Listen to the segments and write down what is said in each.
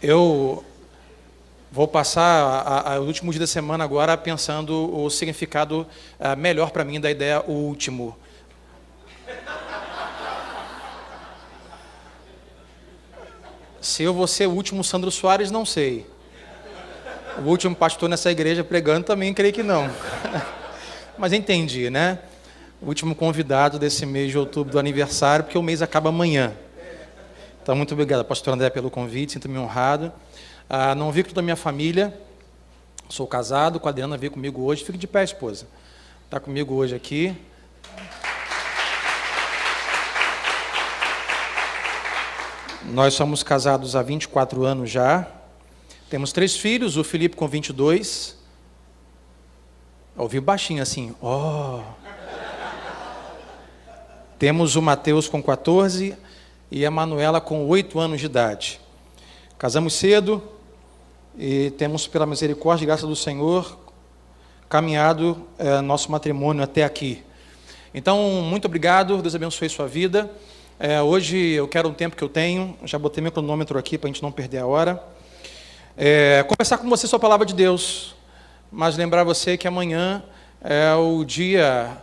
Eu vou passar o último dia da semana agora pensando o significado melhor para mim da ideia o último. Se eu vou ser o último Sandro Soares, não sei. O último pastor nessa igreja pregando também creio que não. Mas entendi, né? O último convidado desse mês de outubro do aniversário, porque o mês acaba amanhã. Então, muito obrigado, pastor André, pelo convite, sinto-me honrado. Não vi com toda a minha família, sou casado, com a Adriana veio comigo hoje. Fique de pé, esposa. Está comigo hoje aqui. Nós somos casados há 24 anos já. Temos 3 filhos, o Felipe com 22. Ouvi baixinho assim, Temos o Mateus com 14 e a Manuela com 8 anos de idade. Casamos cedo e temos, pela misericórdia e graça do Senhor, caminhado nosso matrimônio até aqui. Então, muito obrigado, Deus abençoe sua vida. Hoje eu quero um tempo que eu tenho, já botei meu cronômetro aqui para a gente não perder a hora. Conversar com você sobre a palavra de Deus, mas lembrar você que amanhã é o dia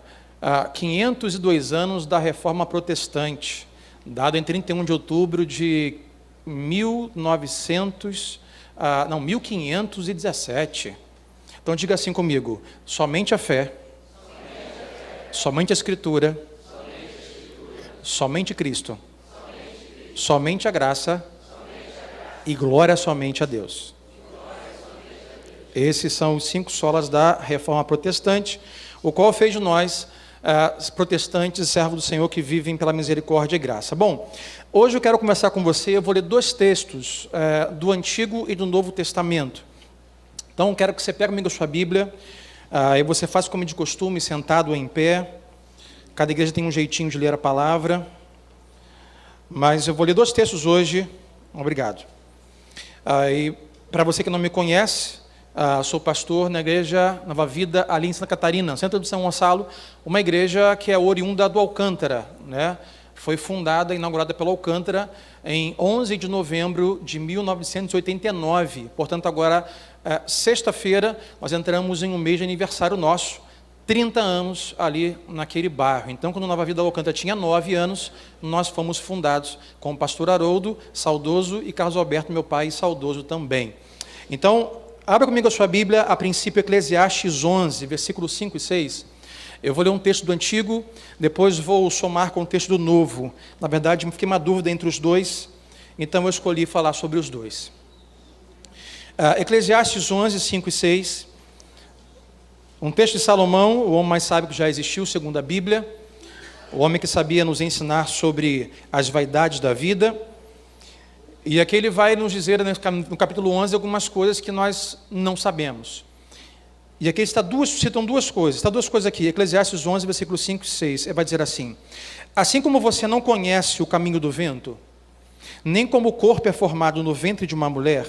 502 anos da Reforma Protestante, dado em 31 de outubro de 1517. Então diga assim comigo: somente a fé, somente a Escritura, somente Cristo, somente a graça e glória somente a Deus. Esses são os 5 solas da Reforma Protestante, o qual fez de nós protestantes, servos do Senhor que vivem pela misericórdia e graça. Bom, hoje eu quero conversar com você, eu vou ler 2 textos do Antigo e do Novo Testamento. Então, quero que você pegue comigo a sua Bíblia, e você faça como de costume, sentado ou em pé. Cada igreja tem um jeitinho de ler a palavra, mas eu vou ler 2 textos hoje. Obrigado. E para você que não me conhece, sou pastor na igreja Nova Vida, ali em Santa Catarina, centro de São Gonçalo, uma igreja que é oriunda do Alcântara, né? Foi fundada, inaugurada pelo Alcântara em 11 de novembro de 1989. Portanto, agora, sexta-feira, nós entramos em um mês de aniversário nosso, 30 anos ali naquele bairro. Então, quando Nova Vida Alcântara tinha 9 anos, nós fomos fundados com o pastor Haroldo, saudoso, e Carlos Alberto, meu pai, saudoso também. Então, abra comigo a sua Bíblia, a princípio, Eclesiastes 11, versículos 5 e 6. Eu vou ler um texto do Antigo, depois vou somar com o texto do Novo. Na verdade, me fiquei uma dúvida entre os dois, então eu escolhi falar sobre os dois. Eclesiastes 11, 5 e 6. Um texto de Salomão, o homem mais sábio que já existiu, segundo a Bíblia. O homem que sabia nos ensinar sobre as vaidades da vida. E aqui ele vai nos dizer, no capítulo 11, algumas coisas que nós não sabemos. E aqui citam 2 coisas. Está 2 coisas aqui. Eclesiastes 11, versículos 5 e 6. Ele vai dizer assim: assim como você não conhece o caminho do vento, nem como o corpo é formado no ventre de uma mulher,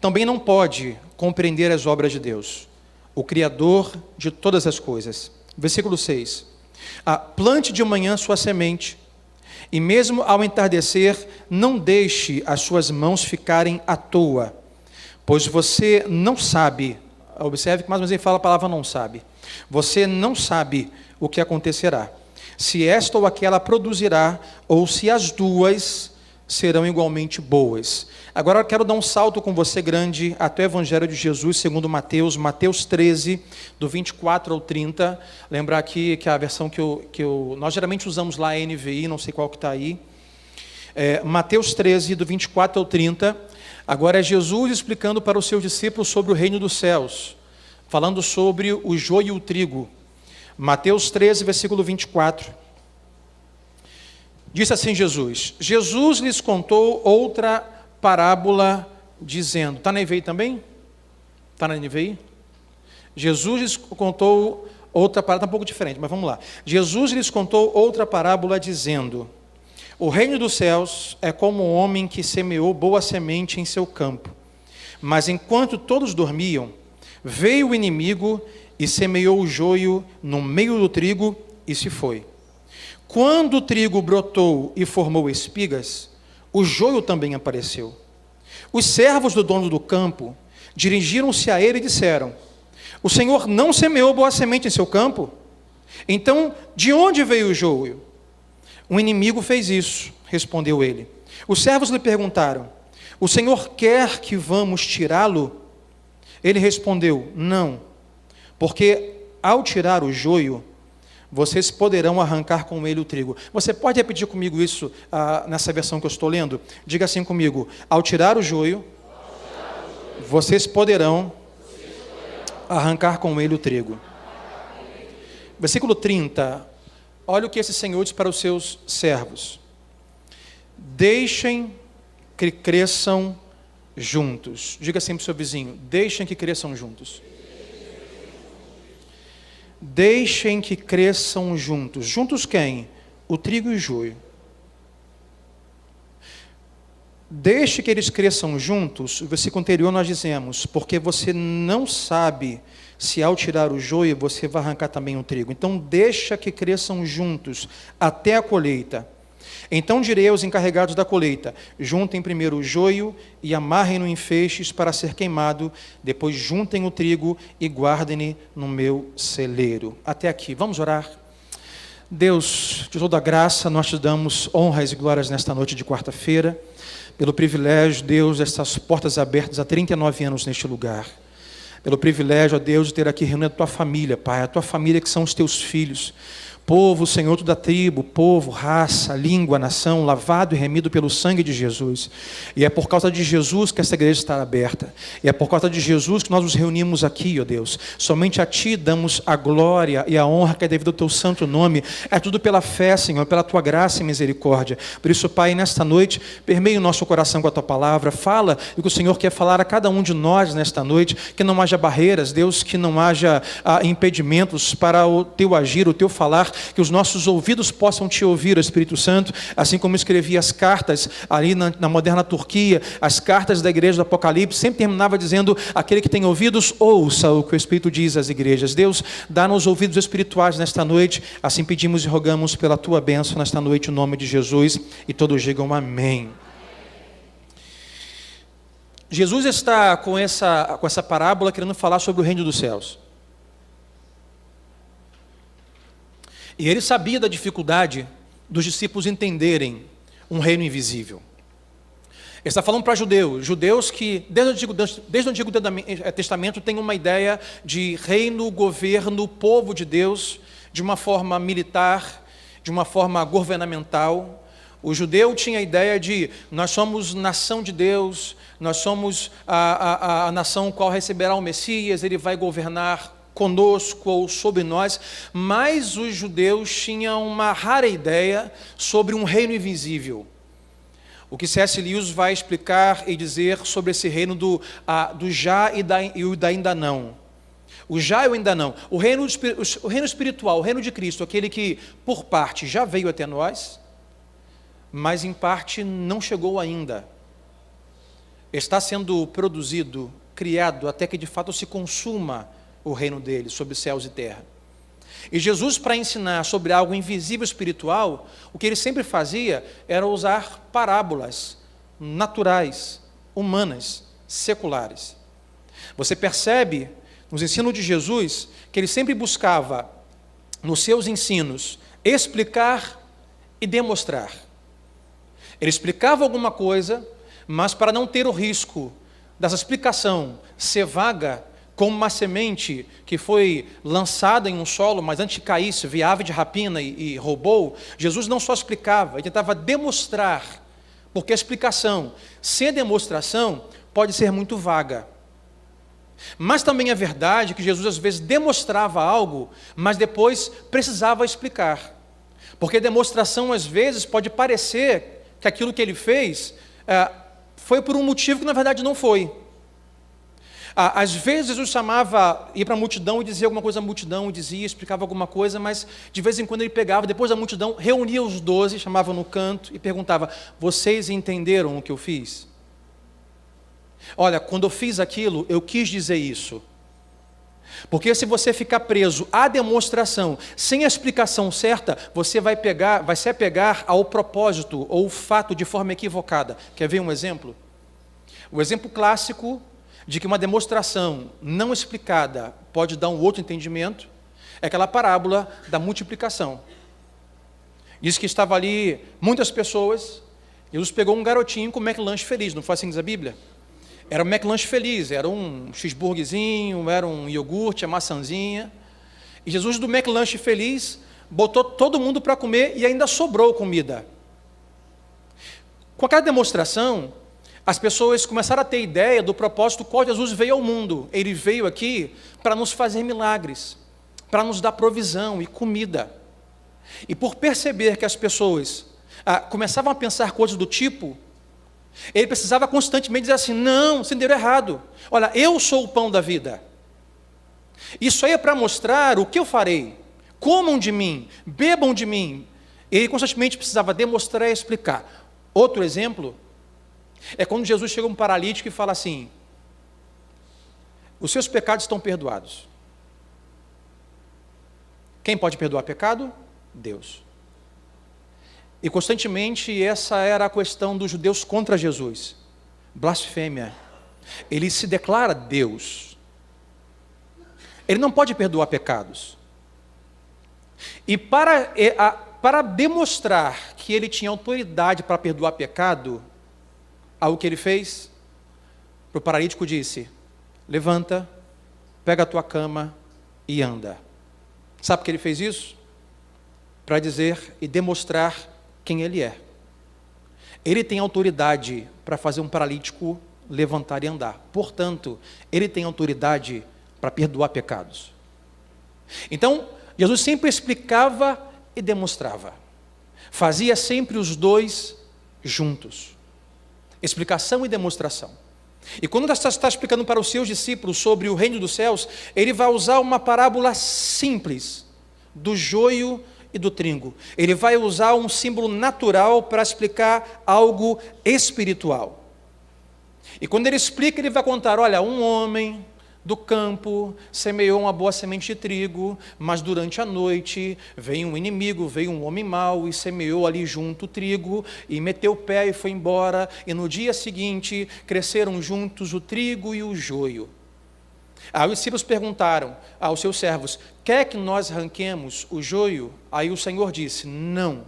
também não pode compreender as obras de Deus, o Criador de todas as coisas. Versículo 6. Plante de manhã sua semente, e mesmo ao entardecer, não deixe as suas mãos ficarem à toa, pois você não sabe, observe que mais ou menos ele fala a palavra não sabe, você não sabe o que acontecerá, se esta ou aquela produzirá, ou se as duas serão igualmente boas. Agora eu quero dar um salto com você grande até o Evangelho de Jesus, segundo Mateus 13, do 24 ao 30. Lembrar aqui que a versão nós geralmente usamos lá a NVI, não sei qual que está aí. Mateus 13, do 24 ao 30. Agora é Jesus explicando para os seus discípulos sobre o reino dos céus, falando sobre o joio e o trigo. Mateus 13, versículo 24. Disse assim Jesus lhes contou outra parábola, dizendo... Está na NVI também? Está na NVI? Jesus lhes contou outra parábola, está um pouco diferente, mas vamos lá. Jesus lhes contou outra parábola, dizendo: o reino dos céus é como um homem que semeou boa semente em seu campo. Mas enquanto todos dormiam, veio o inimigo e semeou o joio no meio do trigo e se foi. Quando o trigo brotou e formou espigas, o joio também apareceu. Os servos do dono do campo dirigiram-se a ele e disseram: o Senhor não semeou boa semente em seu campo? Então, de onde veio o joio? Um inimigo fez isso, respondeu ele. Os servos lhe perguntaram: o Senhor quer que vamos tirá-lo? Ele respondeu: não, porque ao tirar o joio, vocês poderão arrancar com ele o trigo. Você pode repetir comigo isso nessa versão que eu estou lendo? Diga assim comigo: ao tirar o joio, vocês poderão arrancar com ele o trigo. Versículo 30. Olha o que esse Senhor diz para os seus servos: deixem que cresçam juntos. Diga assim para o seu vizinho: deixem que cresçam juntos. Deixem que cresçam juntos. Juntos quem? O trigo e o joio. Deixe que eles cresçam juntos. O versículo anterior nós dizemos: porque você não sabe se ao tirar o joio você vai arrancar também o trigo. Então deixa que cresçam juntos até a colheita. Então direi aos encarregados da colheita: juntem primeiro o joio e amarrem-no em feixes para ser queimado, depois juntem o trigo e guardem-no no meu celeiro. Até aqui, vamos orar. Deus, de toda graça, nós te damos honras e glórias nesta noite de quarta-feira, pelo privilégio, Deus, destas portas abertas há 39 anos neste lugar. Pelo privilégio, ó Deus, de ter aqui reunido a tua família, Pai, a tua família que são os teus filhos. Povo, Senhor, toda tribo, povo, raça, língua, nação, lavado e remido pelo sangue de Jesus. E é por causa de Jesus que essa igreja está aberta. E é por causa de Jesus que nós nos reunimos aqui, ó Deus. Somente a Ti damos a glória e a honra que é devido ao Teu santo nome. É tudo pela fé, Senhor, pela Tua graça e misericórdia. Por isso, Pai, nesta noite, permeie o nosso coração com a Tua palavra. Fala o que o Senhor quer falar a cada um de nós nesta noite. Que não haja barreiras, Deus, que não haja impedimentos para o Teu agir, o Teu falar. Que os nossos ouvidos possam Te ouvir, Espírito Santo, assim como escrevi as cartas ali na moderna Turquia, as cartas da igreja do Apocalipse, sempre terminava dizendo: aquele que tem ouvidos, ouça o que o Espírito diz às igrejas. Deus, dá-nos ouvidos espirituais nesta noite, assim pedimos e rogamos pela Tua bênção nesta noite, em nome de Jesus, e todos digam amém. Jesus está com essa parábola querendo falar sobre o reino dos céus. E ele sabia da dificuldade dos discípulos entenderem um reino invisível. Ele está falando para judeus que desde o Antigo Testamento têm uma ideia de reino, governo, povo de Deus, de uma forma militar, de uma forma governamental. O judeu tinha a ideia de: nós somos nação de Deus, nós somos a nação qual receberá o Messias, ele vai governar conosco ou sobre nós. Mas os judeus tinham uma rara ideia sobre um reino invisível. O que C.S. Lewis vai explicar e dizer sobre esse reino do já e o da ainda não. O já e o ainda não. O reino espiritual, o reino de Cristo, aquele que por parte já veio até nós, mas em parte não chegou ainda. Está sendo produzido, criado, até que de fato se consuma o reino dele, sobre céus e terra. E Jesus, para ensinar sobre algo invisível espiritual, o que ele sempre fazia era usar parábolas naturais, humanas, seculares. Você percebe, nos ensinos de Jesus, que ele sempre buscava, nos seus ensinos, explicar e demonstrar. Ele explicava alguma coisa, mas para não ter o risco dessa explicação ser vaga, como uma semente que foi lançada em um solo, mas antes de cair, via ave de rapina e roubou, Jesus não só explicava, ele tentava demonstrar, porque a explicação sem demonstração pode ser muito vaga. Mas também é verdade que Jesus às vezes demonstrava algo, mas depois precisava explicar, porque a demonstração às vezes pode parecer que aquilo que ele fez foi por um motivo que na verdade não foi. Às vezes Jesus ia para a multidão e dizia alguma coisa à multidão, explicava alguma coisa, mas de vez em quando ele pegava, depois da multidão, reunia os 12, chamava no canto e perguntava: vocês entenderam o que eu fiz? Olha, quando eu fiz aquilo, eu quis dizer isso. Porque se você ficar preso à demonstração, sem a explicação certa, você vai se apegar ao propósito ou o fato de forma equivocada. Quer ver um exemplo? O exemplo clássico de que uma demonstração não explicada pode dar um outro entendimento é aquela parábola da multiplicação. Diz que estava ali muitas pessoas, Jesus pegou um garotinho com um McLanche feliz, não foi assim que diz a Bíblia? Era um McLanche feliz, era um cheeseburgerzinho, era um iogurte, a maçãzinha. E Jesus do McLanche feliz botou todo mundo para comer e ainda sobrou comida. Com aquela demonstração, as pessoas começaram a ter ideia do propósito qual Jesus veio ao mundo. Ele veio aqui para nos fazer milagres, para nos dar provisão e comida. E por perceber que as pessoas começavam a pensar coisas do tipo, ele precisava constantemente dizer assim: não, você entendeu errado. Olha, eu sou o pão da vida. Isso aí é para mostrar o que eu farei. Comam de mim, bebam de mim. Ele constantemente precisava demonstrar e explicar. Outro exemplo é quando Jesus chega a um paralítico e fala assim: os seus pecados estão perdoados. Quem pode perdoar pecado? Deus. E constantemente essa era a questão dos judeus contra Jesus. Blasfêmia. Ele se declara Deus. Ele não pode perdoar pecados. E para demonstrar que ele tinha autoridade para perdoar pecado, algo que ele fez, para o paralítico disse: levanta, pega a tua cama e anda. Sabe por que ele fez isso? Para dizer e demonstrar quem ele é. Ele tem autoridade para fazer um paralítico levantar e andar. Portanto, ele tem autoridade para perdoar pecados. Então, Jesus sempre explicava e demonstrava. Fazia sempre os dois juntos. Explicação e demonstração. E quando está explicando para os seus discípulos sobre o reino dos céus, ele vai usar uma parábola simples do joio e do trigo. Ele vai usar um símbolo natural para explicar algo espiritual. E quando ele explica, ele vai contar: olha, um homem do campo semeou uma boa semente de trigo, mas durante a noite veio um inimigo, veio um homem mau e semeou ali junto o trigo e meteu o pé e foi embora, e no dia seguinte cresceram juntos o trigo e o joio. Aí os discípulos perguntaram aos seus servos: quer que nós arranquemos o joio? Aí o Senhor disse: não,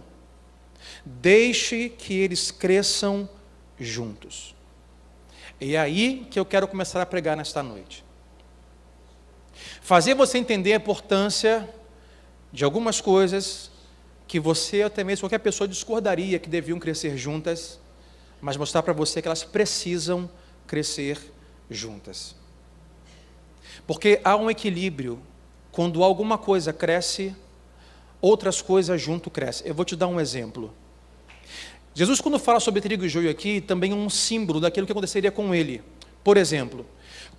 deixe que eles cresçam juntos. E é aí que eu quero começar a pregar nesta noite. Fazer você entender a importância de algumas coisas que você, até mesmo qualquer pessoa, discordaria que deviam crescer juntas, mas mostrar para você que elas precisam crescer juntas. Porque há um equilíbrio. Quando alguma coisa cresce, outras coisas junto crescem. Eu vou te dar um exemplo. Jesus, quando fala sobre trigo e joio aqui, também é um símbolo daquilo que aconteceria com ele. Por exemplo,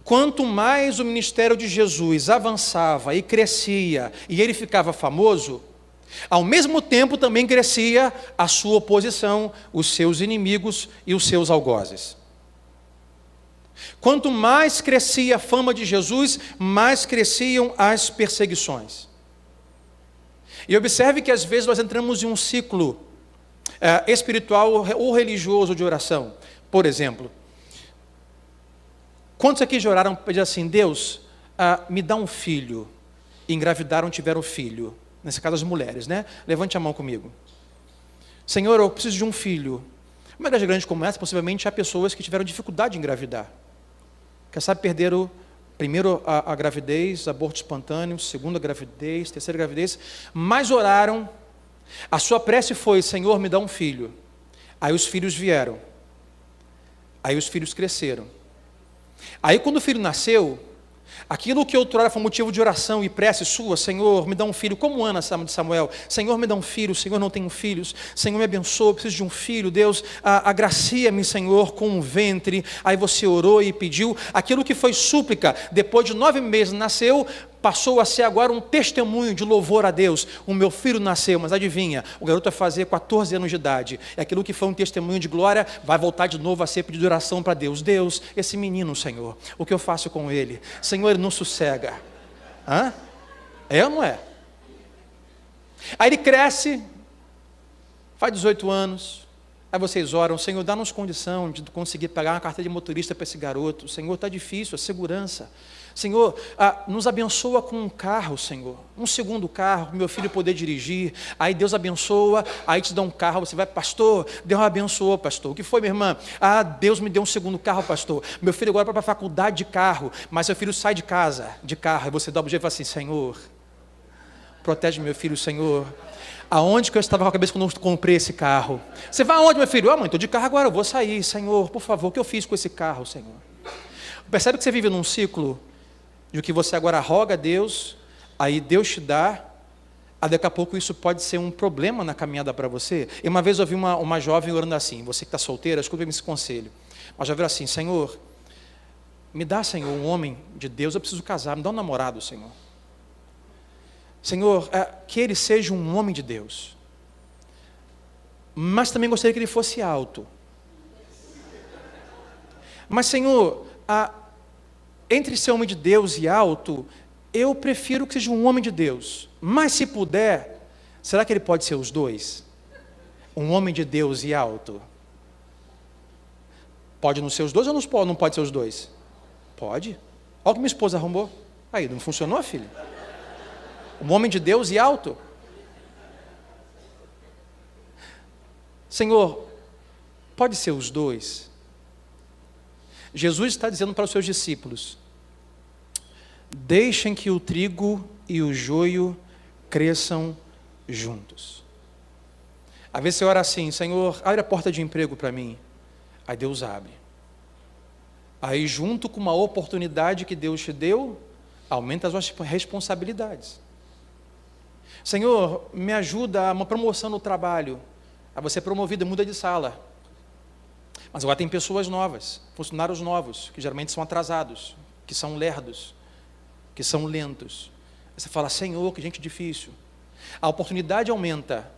quanto mais o ministério de Jesus avançava e crescia, e ele ficava famoso, ao mesmo tempo também crescia a sua oposição, os seus inimigos e os seus algozes. Quanto mais crescia a fama de Jesus, mais cresciam as perseguições. E observe que às vezes nós entramos em um ciclo espiritual ou religioso de oração. Por exemplo, quantos aqui já oraram para dizer assim: Deus, me dá um filho? E engravidaram, tiveram filho. Nesse caso as mulheres, né? Levante a mão comigo. Senhor, eu preciso de um filho. Uma igreja grande como essa, possivelmente há pessoas que tiveram dificuldade de engravidar. Quem sabe perderam primeiro a gravidez, aborto espontâneo, segunda gravidez, terceira gravidez, mas oraram. A sua prece foi: Senhor, me dá um filho. Aí os filhos vieram. Aí os filhos cresceram. Aí quando o filho nasceu, aquilo que outrora foi motivo de oração e prece sua: Senhor, me dá um filho, como Ana de Samuel, Senhor, me dá um filho, Senhor, não tenho filhos, Senhor, me abençoa, eu preciso de um filho, Deus, agracia-me, Senhor, com um ventre. Aí você orou e pediu, aquilo que foi súplica, depois de 9 meses nasceu, passou a ser agora um testemunho de louvor a Deus. O meu filho nasceu, mas adivinha, o garoto vai fazer 14 anos de idade, e aquilo que foi um testemunho de glória, vai voltar de novo a ser pedido de oração para Deus. Deus, esse menino, Senhor, o que eu faço com ele? Senhor, ele não sossega. É ou não é? Aí ele cresce, faz 18 anos, Aí vocês oram, Senhor, dá-nos condição de conseguir pagar uma carteira de motorista para esse garoto. Senhor, está difícil, a segurança. Senhor, nos abençoa com um carro, Senhor. Um segundo carro, para meu filho poder dirigir. Aí Deus abençoa, aí te dá um carro. Você vai, pastor, Deus abençoou, pastor. O que foi, minha irmã? Deus me deu um segundo carro, pastor. Meu filho agora vai para a faculdade de carro, mas seu filho sai de casa, de carro. Aí você dá o jeito e fala assim, Senhor, protege meu filho, Senhor. Aonde que eu estava com a cabeça quando eu comprei esse carro? Você vai aonde, meu filho? Mãe, estou de carro agora, eu vou sair. Senhor, por favor, o que eu fiz com esse carro, Senhor? Percebe que você vive num ciclo de que você agora roga a Deus, aí Deus te dá, daqui a pouco isso pode ser um problema na caminhada para você. E uma vez eu ouvi uma jovem orando assim, você que está solteira, escuta esse conselho. Uma jovem assim, Senhor, me dá, Senhor, um homem de Deus, eu preciso casar, me dá um namorado, Senhor. Senhor, que ele seja um homem de Deus, mas também gostaria que ele fosse alto. Mas, Senhor, entre ser homem de Deus e alto, eu prefiro que seja um homem de Deus. Mas se puder, será que ele pode ser os dois? Um homem de Deus e alto? Pode não ser os dois ou não pode ser os dois? Pode. Olha o que minha esposa arrumou. Aí, não funcionou, filho? Um homem de Deus e alto? Senhor, pode ser os dois? Jesus está dizendo para os seus discípulos, deixem que o trigo e o joio cresçam juntos. Às vezes você ora assim, Senhor, abre a porta de emprego para mim. Aí Deus abre. Aí junto com uma oportunidade que Deus te deu, aumenta as suas responsabilidades. Senhor, me ajuda a uma promoção no trabalho. Aí você é promovido, muda de sala. Mas agora tem pessoas novas, funcionários novos, que geralmente são atrasados, que são lerdos, que são lentos. Aí você fala, Senhor, que gente difícil. A oportunidade aumenta,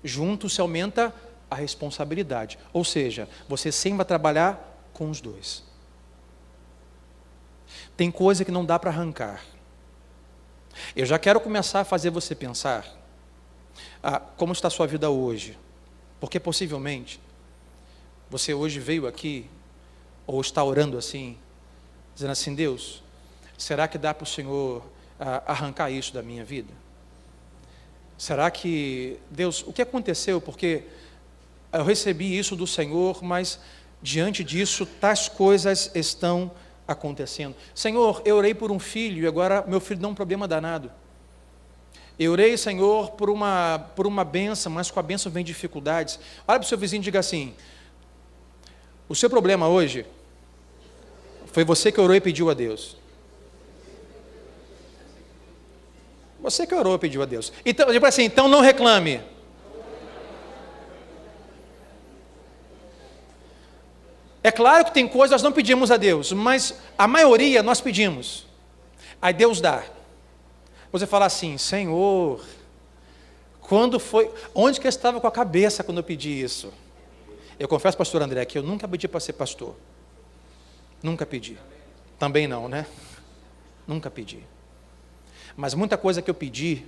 junto se aumenta a responsabilidade. Ou seja, você sempre vai trabalhar com os dois. Tem coisa que não dá para arrancar. Eu já quero começar a fazer você pensar como está a sua vida hoje. Porque possivelmente, você hoje veio aqui, ou está orando assim, dizendo assim, Deus, será que dá para o Senhor arrancar isso da minha vida? Será que, Deus, o que aconteceu? Porque eu recebi isso do Senhor, mas diante disso, tais coisas estão acontecendo. Senhor, eu orei por um filho e agora meu filho dá um problema danado. Eu orei, Senhor, por uma bênção, mas com a bênção vem dificuldades. Olha para o seu vizinho e diga assim, o seu problema hoje foi você que orou e pediu a Deus. Você que orou e pediu a Deus. Então, diga assim, então não reclame. É claro que tem coisas que nós não pedimos a Deus, mas a maioria nós pedimos. Aí Deus dá. Você fala assim, Senhor, onde que eu estava com a cabeça quando eu pedi isso? Eu confesso, pastor André, que eu nunca pedi para ser pastor. Nunca pedi. Também não, né? Nunca pedi. Mas muita coisa que eu pedi,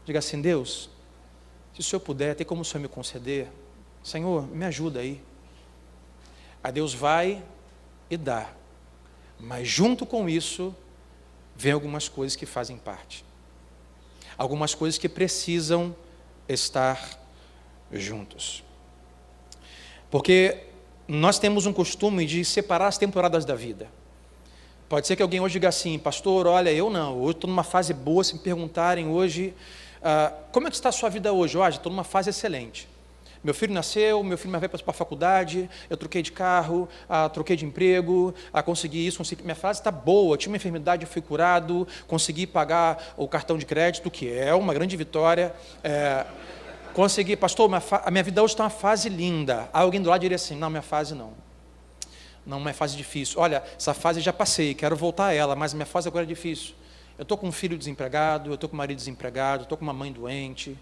diga assim, Deus, se o Senhor puder, tem como o Senhor me conceder? Senhor, me ajuda aí. Aí Deus vai e dá. Mas junto com isso, vem algumas coisas que fazem parte. Algumas coisas que precisam estar juntos. Porque nós temos um costume de separar as temporadas da vida. Pode ser que alguém hoje diga assim, pastor, olha, eu não, hoje estou numa fase boa, se me perguntarem hoje, como é que está a sua vida hoje? Hoje estou numa fase excelente. Meu filho nasceu, meu filho me veio para a faculdade, eu troquei de carro, troquei de emprego, consegui isso, minha fase está boa, tinha uma enfermidade, eu fui curado, consegui pagar o cartão de crédito, que é uma grande vitória, consegui, pastor, a minha vida hoje está uma fase linda. Aí alguém do lado diria assim, não, minha fase não. Não, uma fase difícil. Olha, essa fase já passei, quero voltar a ela, mas minha fase agora é difícil. Eu estou com um filho desempregado, eu estou com um marido desempregado, estou com uma mãe doente,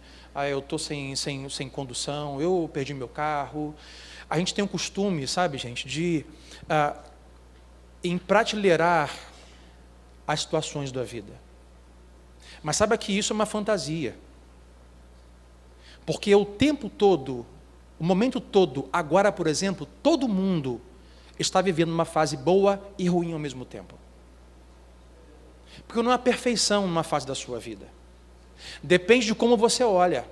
eu estou sem condução, eu perdi meu carro. A gente tem um costume, sabe, gente, de emprateleirar as situações da vida. Mas saiba que isso é uma fantasia. Porque o tempo todo O momento todo, agora, por exemplo, todo mundo está vivendo uma fase boa e ruim ao mesmo tempo. Porque não há perfeição numa fase da sua vida. Depende de como você olha.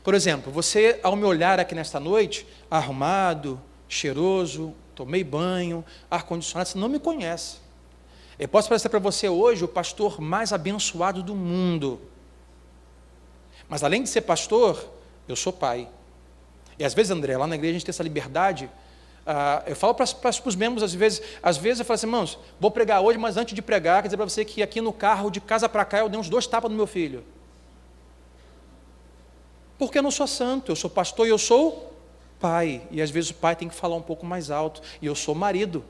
Por exemplo, você, ao me olhar aqui nesta noite, arrumado, cheiroso, tomei banho, ar-condicionado, você não me conhece. Eu posso parecer para você hoje o pastor mais abençoado do mundo. Mas além de ser pastor, eu sou pai. E às vezes, André, lá na igreja a gente tem essa liberdade. Eu falo para os membros, às vezes eu falo assim, irmãos, vou pregar hoje, mas antes de pregar, quer dizer para você que aqui no carro, de casa para cá, eu dei uns 2 tapas no meu filho. Porque eu não sou santo, eu sou pastor e eu sou pai. E às vezes o pai tem que falar um pouco mais alto. E eu sou marido,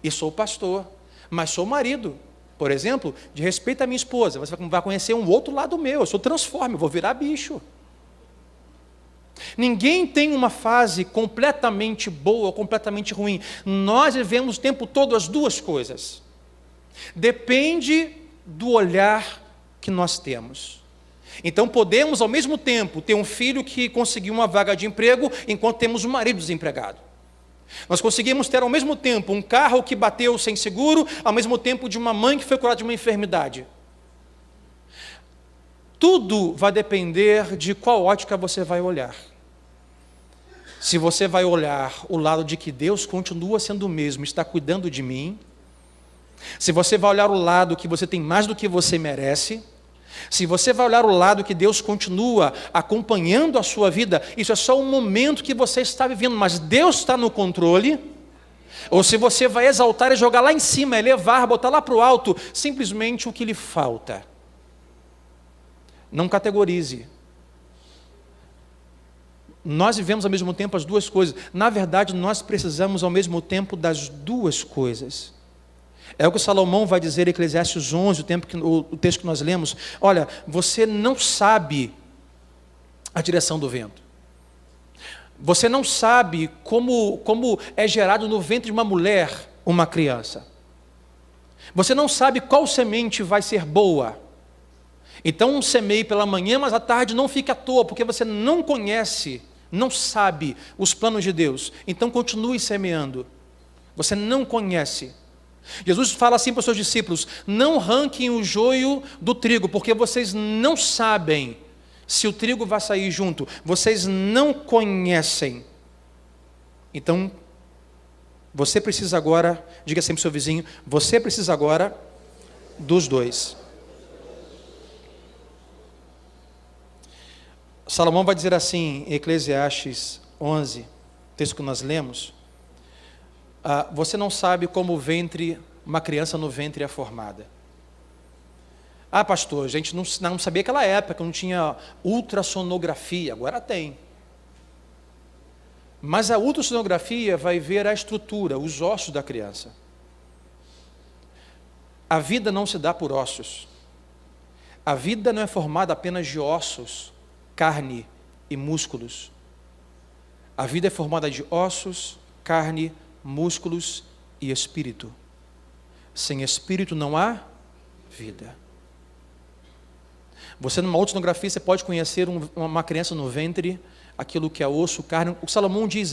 e sou pastor, mas sou marido. Por exemplo, de respeito à minha esposa, você vai conhecer um outro lado meu, eu sou transforme, eu vou virar bicho. Ninguém tem uma fase completamente boa ou completamente ruim. Nós vivemos o tempo todo as duas coisas. Depende do olhar que nós temos. Então podemos ao mesmo tempo ter um filho que conseguiu uma vaga de emprego, enquanto temos um marido desempregado. Nós conseguimos ter ao mesmo tempo um carro que bateu sem seguro, ao mesmo tempo de uma mãe que foi curada de uma enfermidade. Tudo vai depender de qual ótica você vai olhar. Se você vai olhar o lado de que Deus continua sendo o mesmo, está cuidando de mim. Se você vai olhar o lado que você tem mais do que você merece. Se você vai olhar o lado que Deus continua acompanhando a sua vida, isso é só um momento que você está vivendo, mas Deus está no controle. Ou se você vai exaltar e jogar lá em cima, elevar, botar lá para o alto, simplesmente o que lhe falta. Não categorize. Nós vivemos ao mesmo tempo as duas coisas. Na verdade, nós precisamos ao mesmo tempo das duas coisas. É o que Salomão vai dizer em Eclesiastes 11, o texto que nós lemos. Olha, você não sabe a direção do vento. Você não sabe como é gerado no ventre de uma mulher uma criança. Você não sabe qual semente vai ser boa. Então semeie pela manhã, mas à tarde não fique à toa, porque você não conhece, não sabe os planos de Deus. Então continue semeando. Você não conhece. Jesus fala assim para os seus discípulos: não arranquem o joio do trigo, porque vocês não sabem se o trigo vai sair junto. Vocês não conhecem. Então, você precisa agora, diga sempre ao seu vizinho, você precisa agora dos dois. Salomão vai dizer assim, em Eclesiastes 11, texto que nós lemos, você não sabe como uma criança no ventre é formada. Pastor, a gente não sabia aquela época, não tinha ultrassonografia, agora tem. Mas a ultrassonografia vai ver a estrutura, os ossos da criança. A vida não se dá por ossos. A vida não é formada apenas de ossos, carne e músculos. A vida é formada de ossos, carne, músculos e espírito. Sem espírito não há vida. Você numa ultrassonografia você pode conhecer uma criança no ventre, aquilo que é osso, carne. O que Salomão diz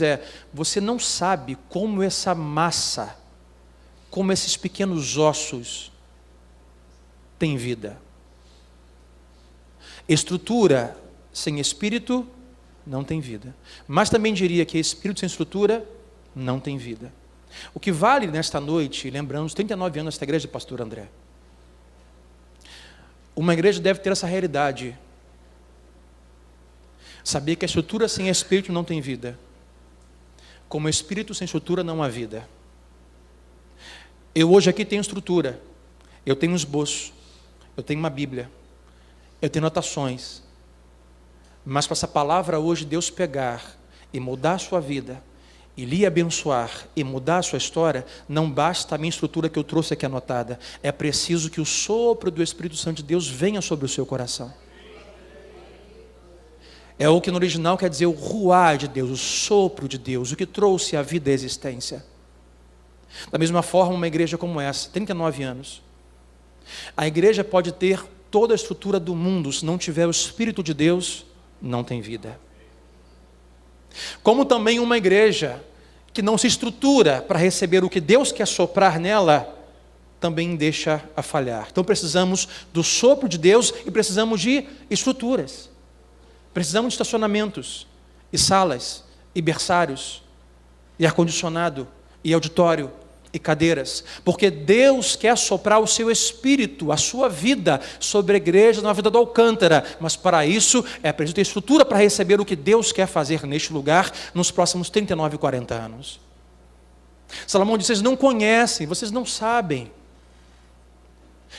você não sabe como essa massa, como esses pequenos ossos têm vida. Estrutura sem espírito não tem vida. Mas também diria que espírito sem estrutura não tem vida. O que vale nesta noite, lembrando os 39 anos desta igreja, pastor André, uma igreja deve ter essa realidade. Saber que a estrutura sem espírito não tem vida. Como espírito sem estrutura não há vida. Eu hoje aqui tenho estrutura. Eu tenho um esboço. Eu tenho uma Bíblia. Eu tenho anotações. Mas para essa palavra hoje Deus pegar e mudar a sua vida, e lhe abençoar e mudar a sua história, não basta a minha estrutura que eu trouxe aqui anotada. É preciso que o sopro do Espírito Santo de Deus venha sobre o seu coração. É o que no original quer dizer o ruar de Deus, o sopro de Deus, o que trouxe a vida à existência. Da mesma forma, uma igreja como essa, 39 anos. A igreja pode ter toda a estrutura do mundo, se não tiver o Espírito de Deus, não tem vida. Como também uma igreja que não se estrutura para receber o que Deus quer soprar nela, também deixa a falhar. Então precisamos do sopro de Deus e precisamos de estruturas. Precisamos de estacionamentos, e salas, e berçários, e ar-condicionado, e auditório, e cadeiras. Porque Deus quer soprar o seu espírito, a sua vida, sobre a igreja, na vida do Alcântara. Mas para isso é preciso ter estrutura para receber o que Deus quer fazer neste lugar nos próximos 39 e 40 anos. Salomão diz: vocês não conhecem, vocês não sabem.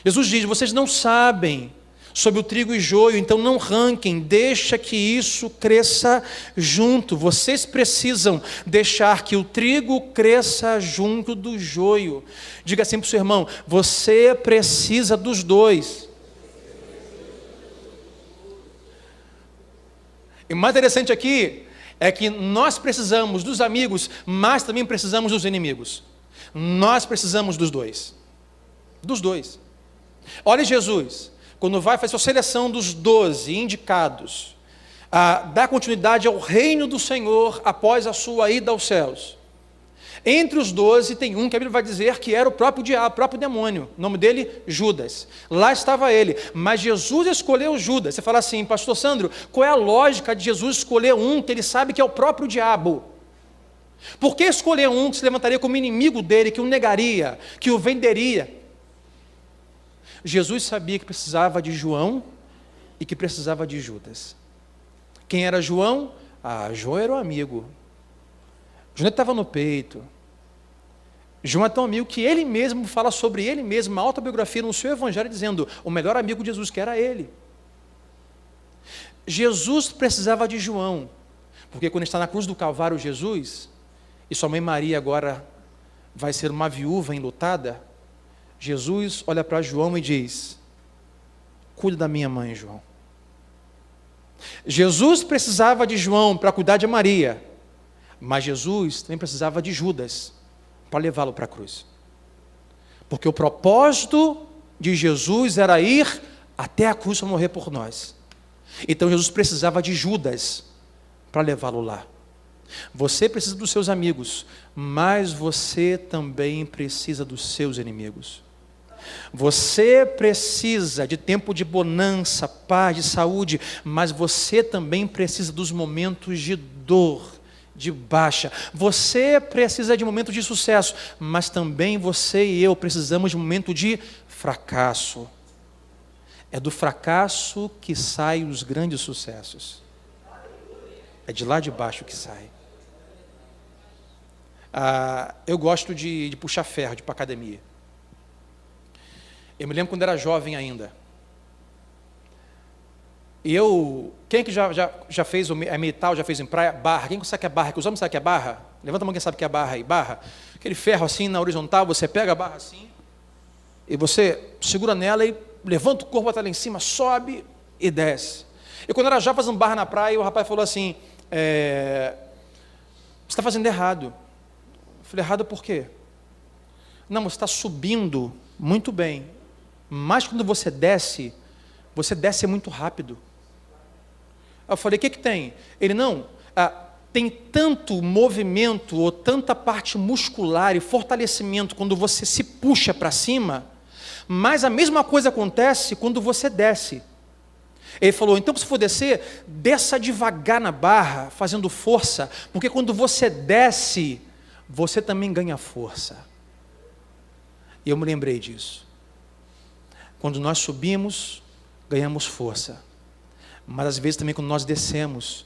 Jesus diz: vocês não sabem sobre o trigo e joio, então não ranquem, deixa que isso cresça junto. Vocês precisam deixar que o trigo cresça junto do joio. Diga assim para o seu irmão: você precisa dos dois. E o mais interessante aqui é que nós precisamos dos amigos, mas também precisamos dos inimigos. Nós precisamos dos dois. Dos dois. Olha Jesus, quando vai fazer a seleção dos 12 indicados, dá continuidade ao reino do Senhor após a sua ida aos céus. Entre os 12 tem um que a Bíblia vai dizer que era o próprio diabo, o próprio demônio. O nome dele, Judas. Lá estava ele, mas Jesus escolheu Judas. Você fala assim: pastor Sandro, qual é a lógica de Jesus escolher um que ele sabe que é o próprio diabo? Por que escolher um que se levantaria como inimigo dele, que o negaria, que o venderia? Jesus sabia que precisava de João e que precisava de Judas. Quem era João? João era o amigo. João estava no peito. João é tão amigo que ele mesmo fala sobre ele mesmo, uma autobiografia no seu evangelho, dizendo o melhor amigo de Jesus, que era ele. Jesus precisava de João, porque quando está na cruz do Calvário, Jesus, e sua mãe Maria agora vai ser uma viúva enlutada, Jesus olha para João e diz: cuida da minha mãe, João. Jesus precisava de João para cuidar de Maria, mas Jesus também precisava de Judas para levá-lo para a cruz. Porque o propósito de Jesus era ir até a cruz para morrer por nós. Então Jesus precisava de Judas para levá-lo lá. Você precisa dos seus amigos, mas você também precisa dos seus inimigos. Você precisa de tempo de bonança, paz, de saúde, mas você também precisa dos momentos de dor, de baixa. Você precisa de momentos de sucesso, mas também você e eu precisamos de momentos de fracasso. É do fracasso que saem os grandes sucessos. É de lá de baixo que sai. Eu gosto de puxar ferro, de ir para a academia. Eu me lembro quando era jovem ainda. E quem é que já fez metal, já fez em praia? Barra. Quem sabe que é barra? Que os homens sabem que é barra? Levanta a mão quem sabe que é barra aí. Barra. Aquele ferro assim na horizontal, você pega a barra assim, e você segura nela e levanta o corpo até lá em cima, sobe e desce. E quando era jovem fazendo barra na praia, o rapaz falou assim: você está fazendo errado. Eu falei: errado por quê? Não, você está subindo muito bem, mas quando você desce muito rápido. Eu falei: o que tem? Ele: não, tem tanto movimento ou tanta parte muscular e fortalecimento quando você se puxa para cima, mas a mesma coisa acontece quando você desce. Ele falou: então se for descer, desça devagar na barra, fazendo força, porque quando você desce, você também ganha força. E eu me lembrei disso. Quando nós subimos, ganhamos força. Mas às vezes também quando nós descemos,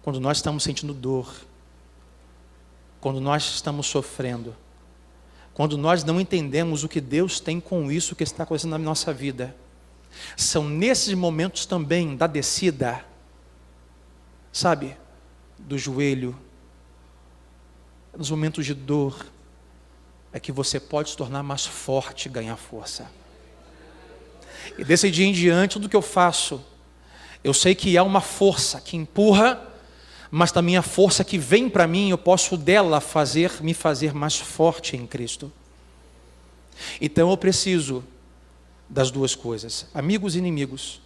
quando nós estamos sentindo dor, quando nós estamos sofrendo, quando nós não entendemos o que Deus tem com isso que está acontecendo na nossa vida, são nesses momentos também da descida, sabe, do joelho, nos momentos de dor, é que você pode se tornar mais forte e ganhar força. E desse dia em diante, tudo que eu faço, eu sei que há uma força que empurra, mas também a força que vem para mim, eu posso dela me fazer mais forte em Cristo. Então eu preciso das duas coisas: amigos e inimigos,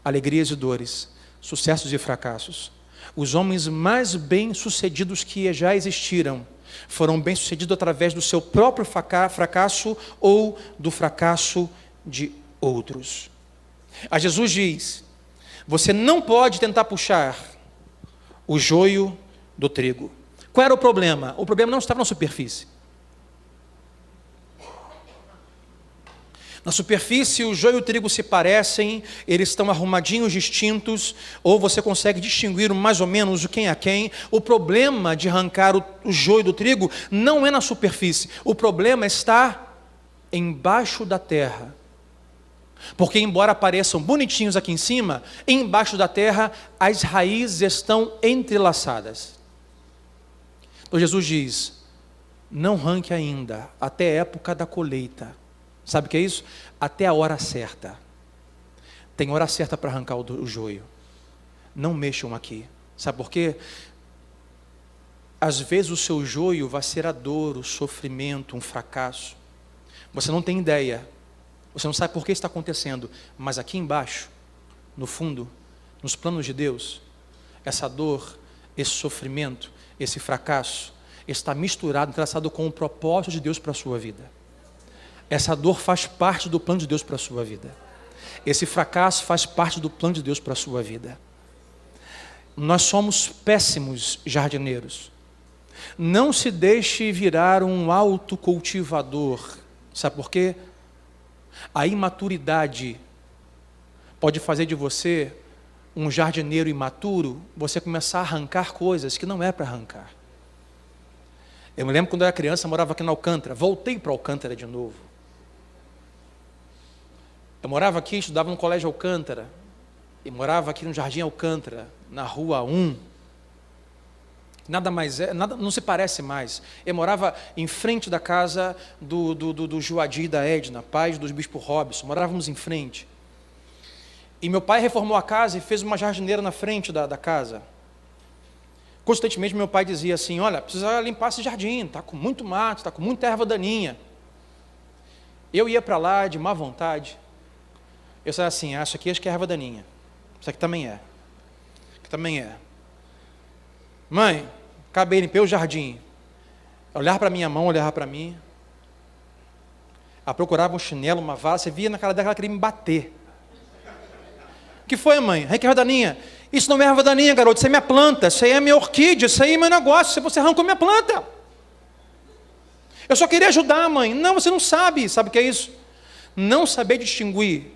alegrias e dores, sucessos e fracassos. Os homens mais bem-sucedidos que já existiram foram bem-sucedidos através do seu próprio fracasso ou do fracasso de outros. A Jesus diz: você não pode tentar puxar o joio do trigo. Qual era o problema? O problema não estava na superfície. Na superfície, o joio e o trigo se parecem, eles estão arrumadinhos, distintos, ou você consegue distinguir mais ou menos o quem é quem. O problema de arrancar o joio do trigo não é na superfície, o problema está embaixo da terra. Porque embora pareçam bonitinhos aqui em cima, embaixo da terra as raízes estão entrelaçadas. Então Jesus diz: não arranque ainda, até a época da colheita. Sabe o que é isso? Até a hora certa. Tem hora certa para arrancar o joio. Não mexam aqui. Sabe por quê? Às vezes o seu joio vai ser a dor, o sofrimento, um fracasso. Você não tem ideia. Você não sabe por que está acontecendo. Mas aqui embaixo, no fundo, nos planos de Deus, essa dor, esse sofrimento, esse fracasso, está misturado, entrelaçado com o propósito de Deus para a sua vida. Essa dor faz parte do plano de Deus para a sua vida. Esse fracasso faz parte do plano de Deus para a sua vida. Nós somos péssimos jardineiros. Não se deixe virar um autocultivador. Sabe por quê? A imaturidade pode fazer de você um jardineiro imaturo, você começar a arrancar coisas que não é para arrancar. Eu me lembro quando eu era criança, eu morava aqui na Alcântara. Voltei para Alcântara de novo. Eu morava aqui, estudava no Colégio Alcântara, e morava aqui no Jardim Alcântara, na Rua 1. Nada mais é, nada, não se parece mais. Eu morava em frente da casa do Joadir e da Edna, pais do Bispo Robson. Morávamos em frente. E meu pai reformou a casa e fez uma jardineira na frente da casa. Constantemente meu pai dizia assim: olha, precisa limpar esse jardim, está com muito mato, está com muita erva daninha. Eu ia para lá de má vontade. Eu falei assim: isso aqui acho que é erva daninha. Isso aqui também é. Isso aqui também é. Mãe, acabei, limpei o jardim. Olhar para minha mão, olhar para mim. Ela procurava um chinelo, uma vara. Você via na cara dela que ela queria me bater. O que foi, mãe? Arranca erva daninha. Isso não é erva daninha, garoto. Isso é minha planta. Isso aí é minha orquídea. Isso aí é meu negócio. Você arrancou minha planta. Eu só queria ajudar, mãe. Não, você não sabe. Sabe o que é isso? Não saber distinguir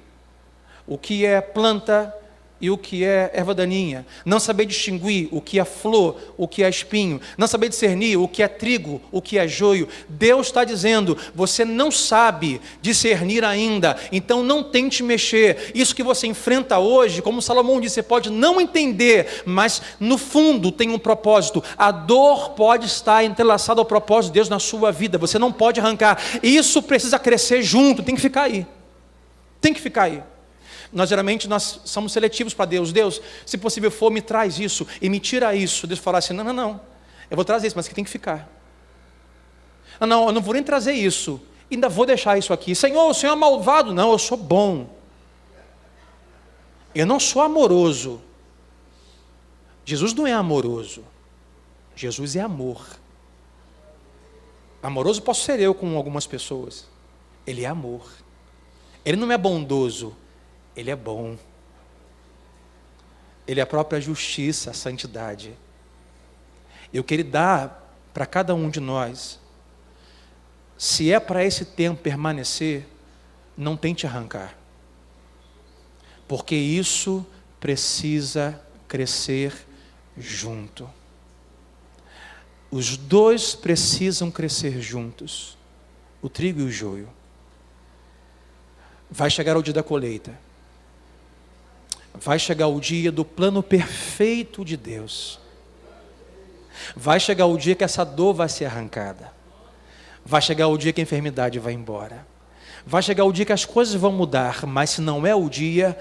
o que é planta e o que é erva daninha. Não saber distinguir o que é flor, o que é espinho. Não saber discernir o que é trigo, o que é joio. Deus está dizendo: você não sabe discernir ainda, então não tente mexer. Isso que você enfrenta hoje, como Salomão disse, você pode não entender, mas no fundo tem um propósito. A dor pode estar entrelaçada ao propósito de Deus na sua vida. Você não pode arrancar. Isso precisa crescer junto, tem que ficar aí. Tem que ficar aí. Geralmente nós somos seletivos para Deus. Deus, se possível for, me traz isso e me tira isso. Deus fala assim: não, eu vou trazer isso, mas que tem que ficar. Não, eu não vou nem trazer isso, ainda vou deixar isso aqui. Senhor, o Senhor é malvado. Não, eu sou bom. Eu não sou amoroso. Jesus não é amoroso. Jesus é amor. Amoroso posso ser eu com algumas pessoas. Ele é amor. Ele não é bondoso. Ele é bom. Ele é a própria justiça, a santidade. Eu quero dar para cada um de nós. Se é para esse tempo permanecer, não tente arrancar. Porque isso precisa crescer junto. Os dois precisam crescer juntos. O trigo e o joio. Vai chegar o dia da colheita. Vai chegar o dia do plano perfeito de Deus. Vai chegar o dia que essa dor vai ser arrancada. Vai chegar o dia que a enfermidade vai embora. Vai chegar o dia que as coisas vão mudar. Mas se não é o dia,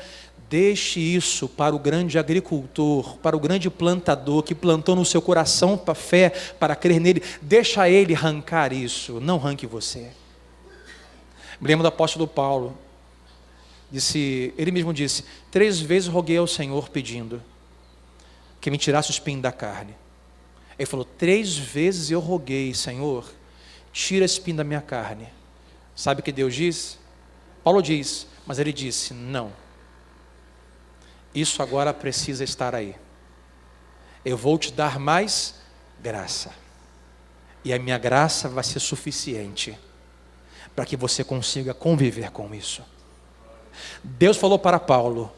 deixe isso para o grande agricultor, para o grande plantador que plantou no seu coração para a fé, para crer nele. Deixa ele arrancar isso, não arranque você. Me lembro do apóstolo Paulo. Ele mesmo disse: 3 vezes roguei ao Senhor pedindo: que me tirasse o espinho da carne. Ele falou: 3 vezes eu roguei, Senhor, tira esse espinho da minha carne. Sabe o que Deus diz? Paulo diz, mas ele disse: não. Isso agora precisa estar aí. Eu vou te dar mais graça. E a minha graça vai ser suficiente para que você consiga conviver com isso. Deus falou para Paulo: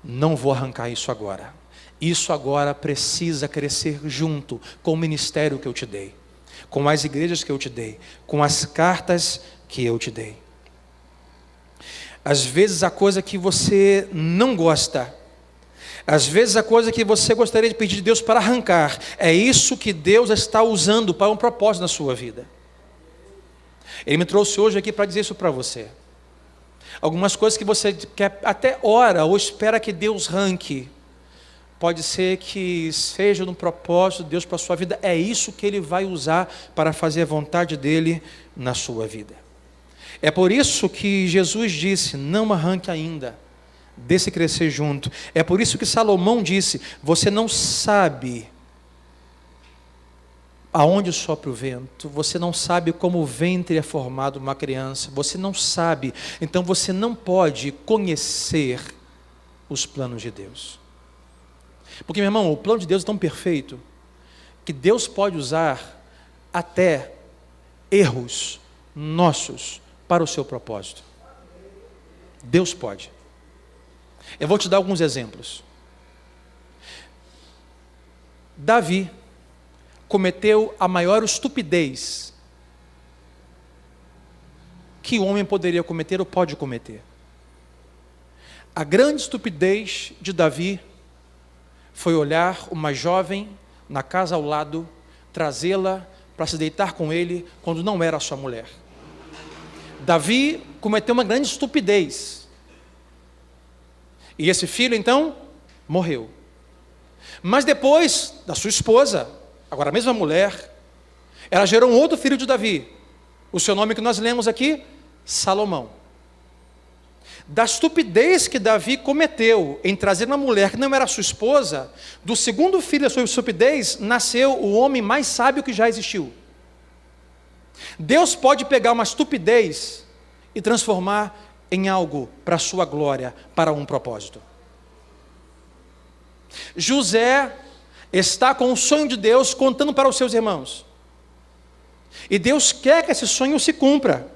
não vou arrancar isso agora. Isso agora precisa crescer junto com o ministério que eu te dei, com as igrejas que eu te dei, com as cartas que eu te dei. Às vezes a coisa que você não gosta, às vezes a coisa que você gostaria de pedir a Deus para arrancar, é isso que Deus está usando para um propósito na sua vida. Ele me trouxe hoje aqui para dizer isso para você. Algumas coisas que você quer, até ora ou espera que Deus arranque, pode ser que seja no propósito de Deus para a sua vida. É isso que Ele vai usar para fazer a vontade dEle na sua vida. É por isso que Jesus disse: não arranque ainda, deixe crescer junto. É por isso que Salomão disse: você não sabe aonde sopra o vento, você não sabe como o ventre é formado uma criança, você não sabe, então você não pode conhecer os planos de Deus. Porque, meu irmão, o plano de Deus é tão perfeito que Deus pode usar até erros nossos para o seu propósito. Deus pode. Eu vou te dar alguns exemplos. Davi cometeu a maior estupidez que o homem poderia cometer ou pode cometer. A grande estupidez de Davi foi olhar uma jovem na casa ao lado, trazê-la para se deitar com ele quando não era sua mulher. Davi cometeu uma grande estupidez. E esse filho então morreu. Mas depois da sua esposa, agora a mesma mulher, ela gerou um outro filho de Davi. O seu nome que nós lemos aqui, Salomão. Da estupidez que Davi cometeu em trazer uma mulher que não era sua esposa, do segundo filho da sua estupidez, nasceu o homem mais sábio que já existiu. Deus pode pegar uma estupidez e transformar em algo para a sua glória, para um propósito. José está com o sonho de Deus contando para os seus irmãos. E Deus quer que esse sonho se cumpra.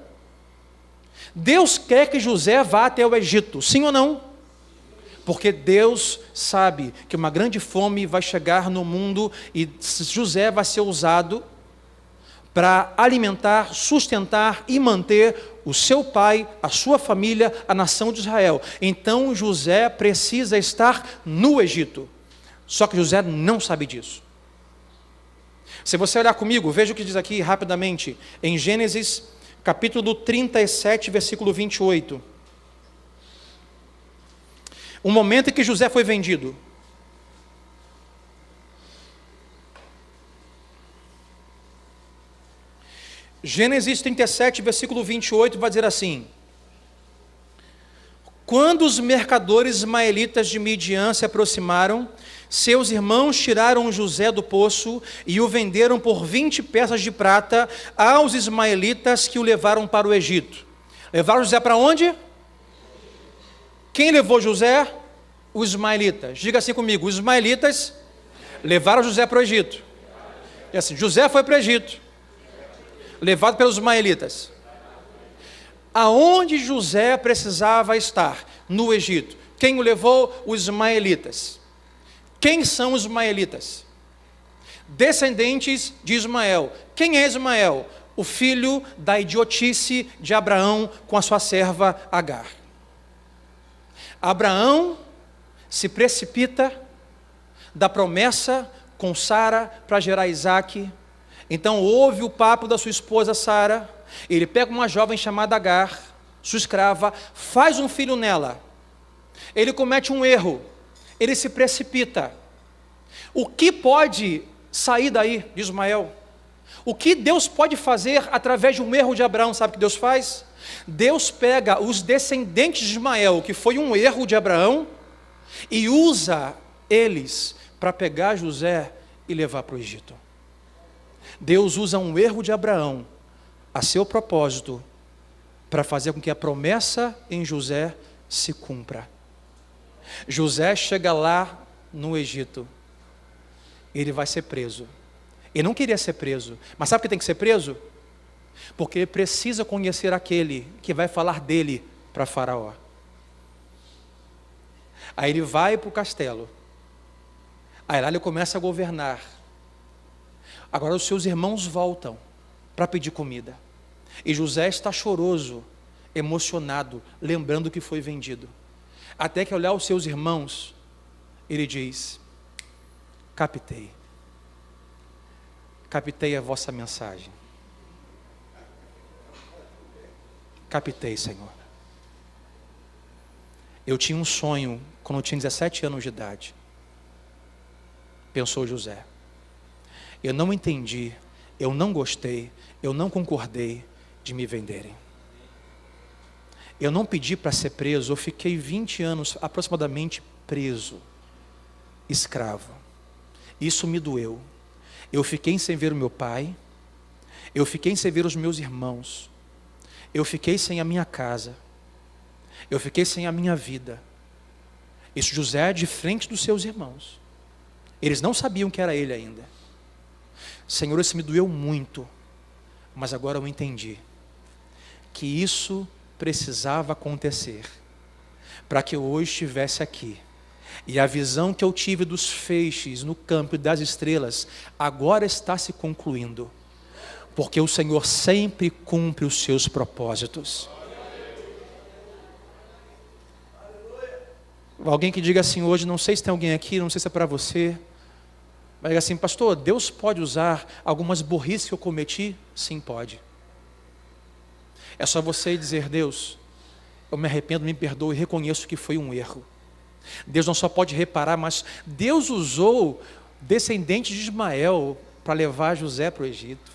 Deus quer que José vá até o Egito, sim ou não? Porque Deus sabe que uma grande fome vai chegar no mundo e José vai ser usado para alimentar, sustentar e manter o seu pai, a sua família, a nação de Israel. Então José precisa estar no Egito. Só que José não sabe disso. Se você olhar comigo, veja o que diz aqui rapidamente, em Gênesis capítulo 37, versículo 28. O momento em que José foi vendido. Gênesis 37, versículo 28, vai dizer assim: quando os mercadores ismaelitas de Midian se aproximaram, seus irmãos tiraram José do poço e o venderam por 20 peças de prata aos ismaelitas que o levaram para o Egito. Levaram José para onde? Quem levou José? Os ismaelitas. Diga assim comigo: os ismaelitas levaram José para o Egito. E assim, José foi para o Egito, levado pelos ismaelitas. Aonde José precisava estar? No Egito. Quem o levou? Os ismaelitas. Quem são os ismaelitas? Descendentes de Ismael. Quem é Ismael? O filho da idiotice de Abraão com a sua serva Agar. Abraão se precipita da promessa com Sara para gerar Isaque. Então ouve o papo da sua esposa Sara. Ele pega uma jovem chamada Agar, sua escrava, faz um filho nela. Ele comete um erro. Ele se precipita. O que pode sair daí de Ismael? O que Deus pode fazer através de um erro de Abraão? Sabe o que Deus faz? Deus pega os descendentes de Ismael, que foi um erro de Abraão, e usa eles para pegar José e levar para o Egito. Deus usa um erro de Abraão a seu propósito para fazer com que a promessa em José se cumpra. José chega lá no Egito, ele vai ser preso. Ele não queria ser preso, mas sabe por que tem que ser preso? Porque ele precisa conhecer aquele que vai falar dele para Faraó. Aí ele vai para o castelo, aí lá ele começa a governar. Agora os seus irmãos voltam para pedir comida, e José está choroso, emocionado, lembrando que foi vendido. Até que ao olhar os seus irmãos, ele diz: captei a vossa mensagem. Captei, Senhor. Eu tinha um sonho quando eu tinha 17 anos de idade, pensou José. Eu não entendi, eu não gostei, eu não concordei de me venderem. Eu não pedi para ser preso, eu fiquei 20 anos aproximadamente preso, escravo. Isso me doeu. Eu fiquei sem ver o meu pai, eu fiquei sem ver os meus irmãos, eu fiquei sem a minha casa, eu fiquei sem a minha vida. Isso José de frente dos seus irmãos. Eles não sabiam que era ele ainda. Senhor, isso me doeu muito, mas agora eu entendi que isso precisava acontecer para que eu hoje estivesse aqui. E a visão que eu tive dos feixes no campo e das estrelas agora está se concluindo, porque o Senhor sempre cumpre os seus propósitos. Alguém que diga assim hoje, não sei se tem alguém aqui, não sei se é para você, mas diga assim: pastor, Deus pode usar algumas burrices que eu cometi? Sim, pode. É só você dizer: Deus, eu me arrependo, me perdoe e reconheço que foi um erro. Deus não só pode reparar, mas Deus usou descendentes de Ismael para levar José para o Egito.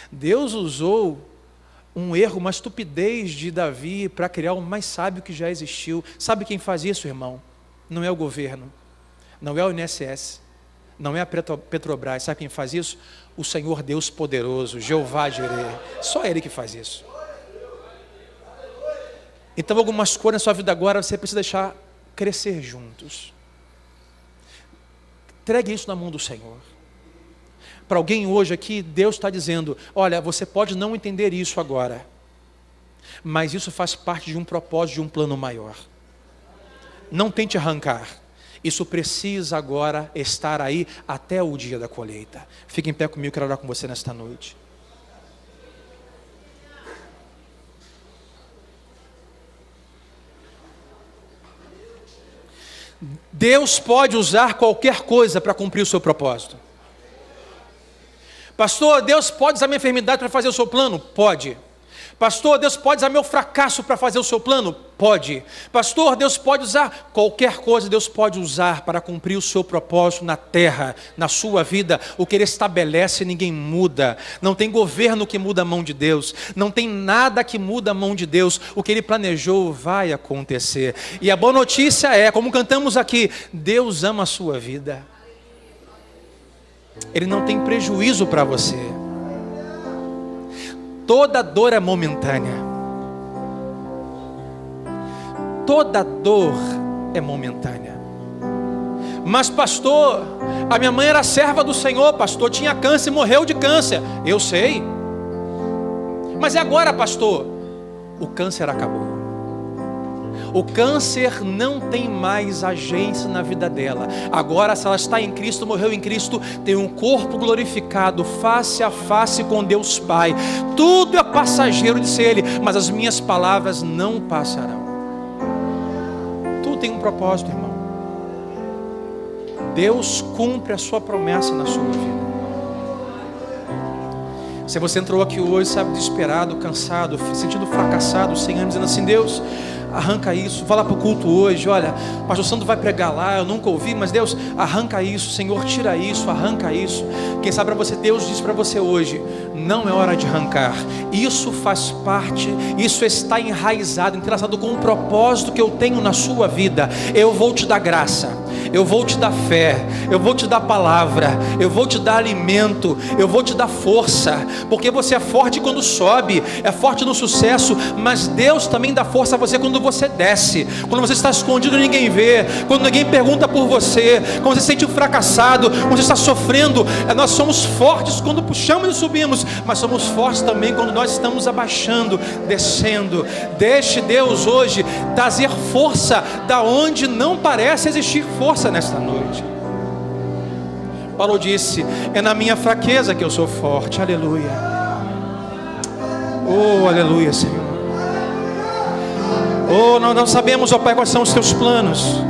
Deus usou um erro, uma estupidez de Davi para criar o mais sábio que já existiu. Sabe quem faz isso, irmão? Não é o governo, não é o INSS, não é a Petrobras. Sabe quem faz isso? O Senhor Deus poderoso, Jeová Jireh. Só Ele que faz isso. Então algumas coisas na sua vida agora você precisa deixar crescer juntos. Entregue isso na mão do Senhor. Para alguém hoje aqui, Deus está dizendo: olha, você pode não entender isso agora, mas isso faz parte de um propósito, de um plano maior. Não tente arrancar. Isso precisa agora estar aí até o dia da colheita. Fique em pé comigo, quero orar com você nesta noite. Deus pode usar qualquer coisa para cumprir o seu propósito. Pastor, Deus pode usar minha enfermidade para fazer o seu plano? Pode. Pastor, Deus pode usar meu fracasso para fazer o seu plano? Pode. Pastor, Deus pode usar qualquer coisa, Deus pode usar para cumprir o seu propósito na terra, na sua vida. O que Ele estabelece, ninguém muda. Não tem governo que muda a mão de Deus. Não tem nada que muda a mão de Deus. O que Ele planejou vai acontecer. E a boa notícia é, como cantamos aqui, Deus ama a sua vida. Ele não tem prejuízo para você. Toda dor é momentânea. Toda dor é momentânea. Mas pastor, a minha mãe era serva do Senhor, pastor, tinha câncer e morreu de câncer. Eu sei. Mas e agora, pastor? O câncer acabou. O câncer não tem mais agência na vida dela. Agora, se ela está em Cristo, morreu em Cristo, tem um corpo glorificado, face a face com Deus Pai. Tudo é passageiro, disse ele, mas as minhas palavras não passarão. Tudo tem um propósito, irmão. Deus cumpre a sua promessa na sua vida. Se você entrou aqui hoje, sabe, desesperado, cansado, sentindo fracassado, sem ânimo, dizendo assim: Deus, arranca isso, vai lá para o culto hoje, olha, o pastor Sandro vai pregar lá, eu nunca ouvi, mas Deus, arranca isso, Senhor, tira isso, arranca isso. Quem sabe para você, Deus diz para você hoje: não é hora de arrancar, isso faz parte, isso está enraizado, entrelaçado com um propósito que eu tenho na sua vida. Eu vou te dar graça, eu vou te dar fé, eu vou te dar palavra, eu vou te dar alimento, eu vou te dar força, porque você é forte quando sobe, é forte no sucesso, mas Deus também dá força a você quando você desce, quando você está escondido e ninguém vê, quando ninguém pergunta por você, quando você se sente fracassado, quando você está sofrendo. Nós somos fortes quando puxamos e subimos, mas somos fortes também quando nós estamos abaixando, descendo. Deixe Deus hoje trazer força da onde não parece existir força nesta noite. Paulo disse: é na minha fraqueza que eu sou forte. Aleluia. Oh, aleluia, Senhor. Oh, nós não sabemos, ó Pai, quais são os teus planos.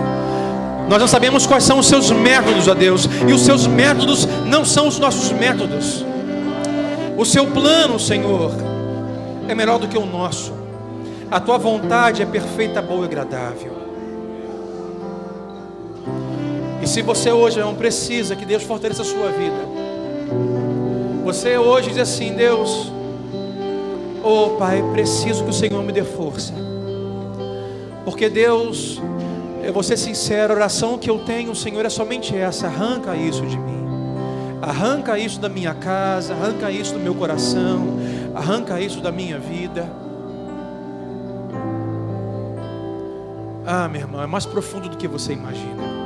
Nós não sabemos quais são os seus métodos, ó Deus. E os seus métodos não são os nossos métodos. O seu plano, Senhor, é melhor do que o nosso. A tua vontade é perfeita, boa e agradável. E se você hoje não precisa que Deus fortaleça a sua vida, você hoje diz assim: Deus, oh Pai, preciso que o Senhor me dê força. Porque Deus, eu vou ser sincero, a oração que eu tenho, Senhor, é somente essa: arranca isso de mim. Arranca isso da minha casa, arranca isso do meu coração, arranca isso da minha vida. Ah, meu irmão, é mais profundo do que você imagina.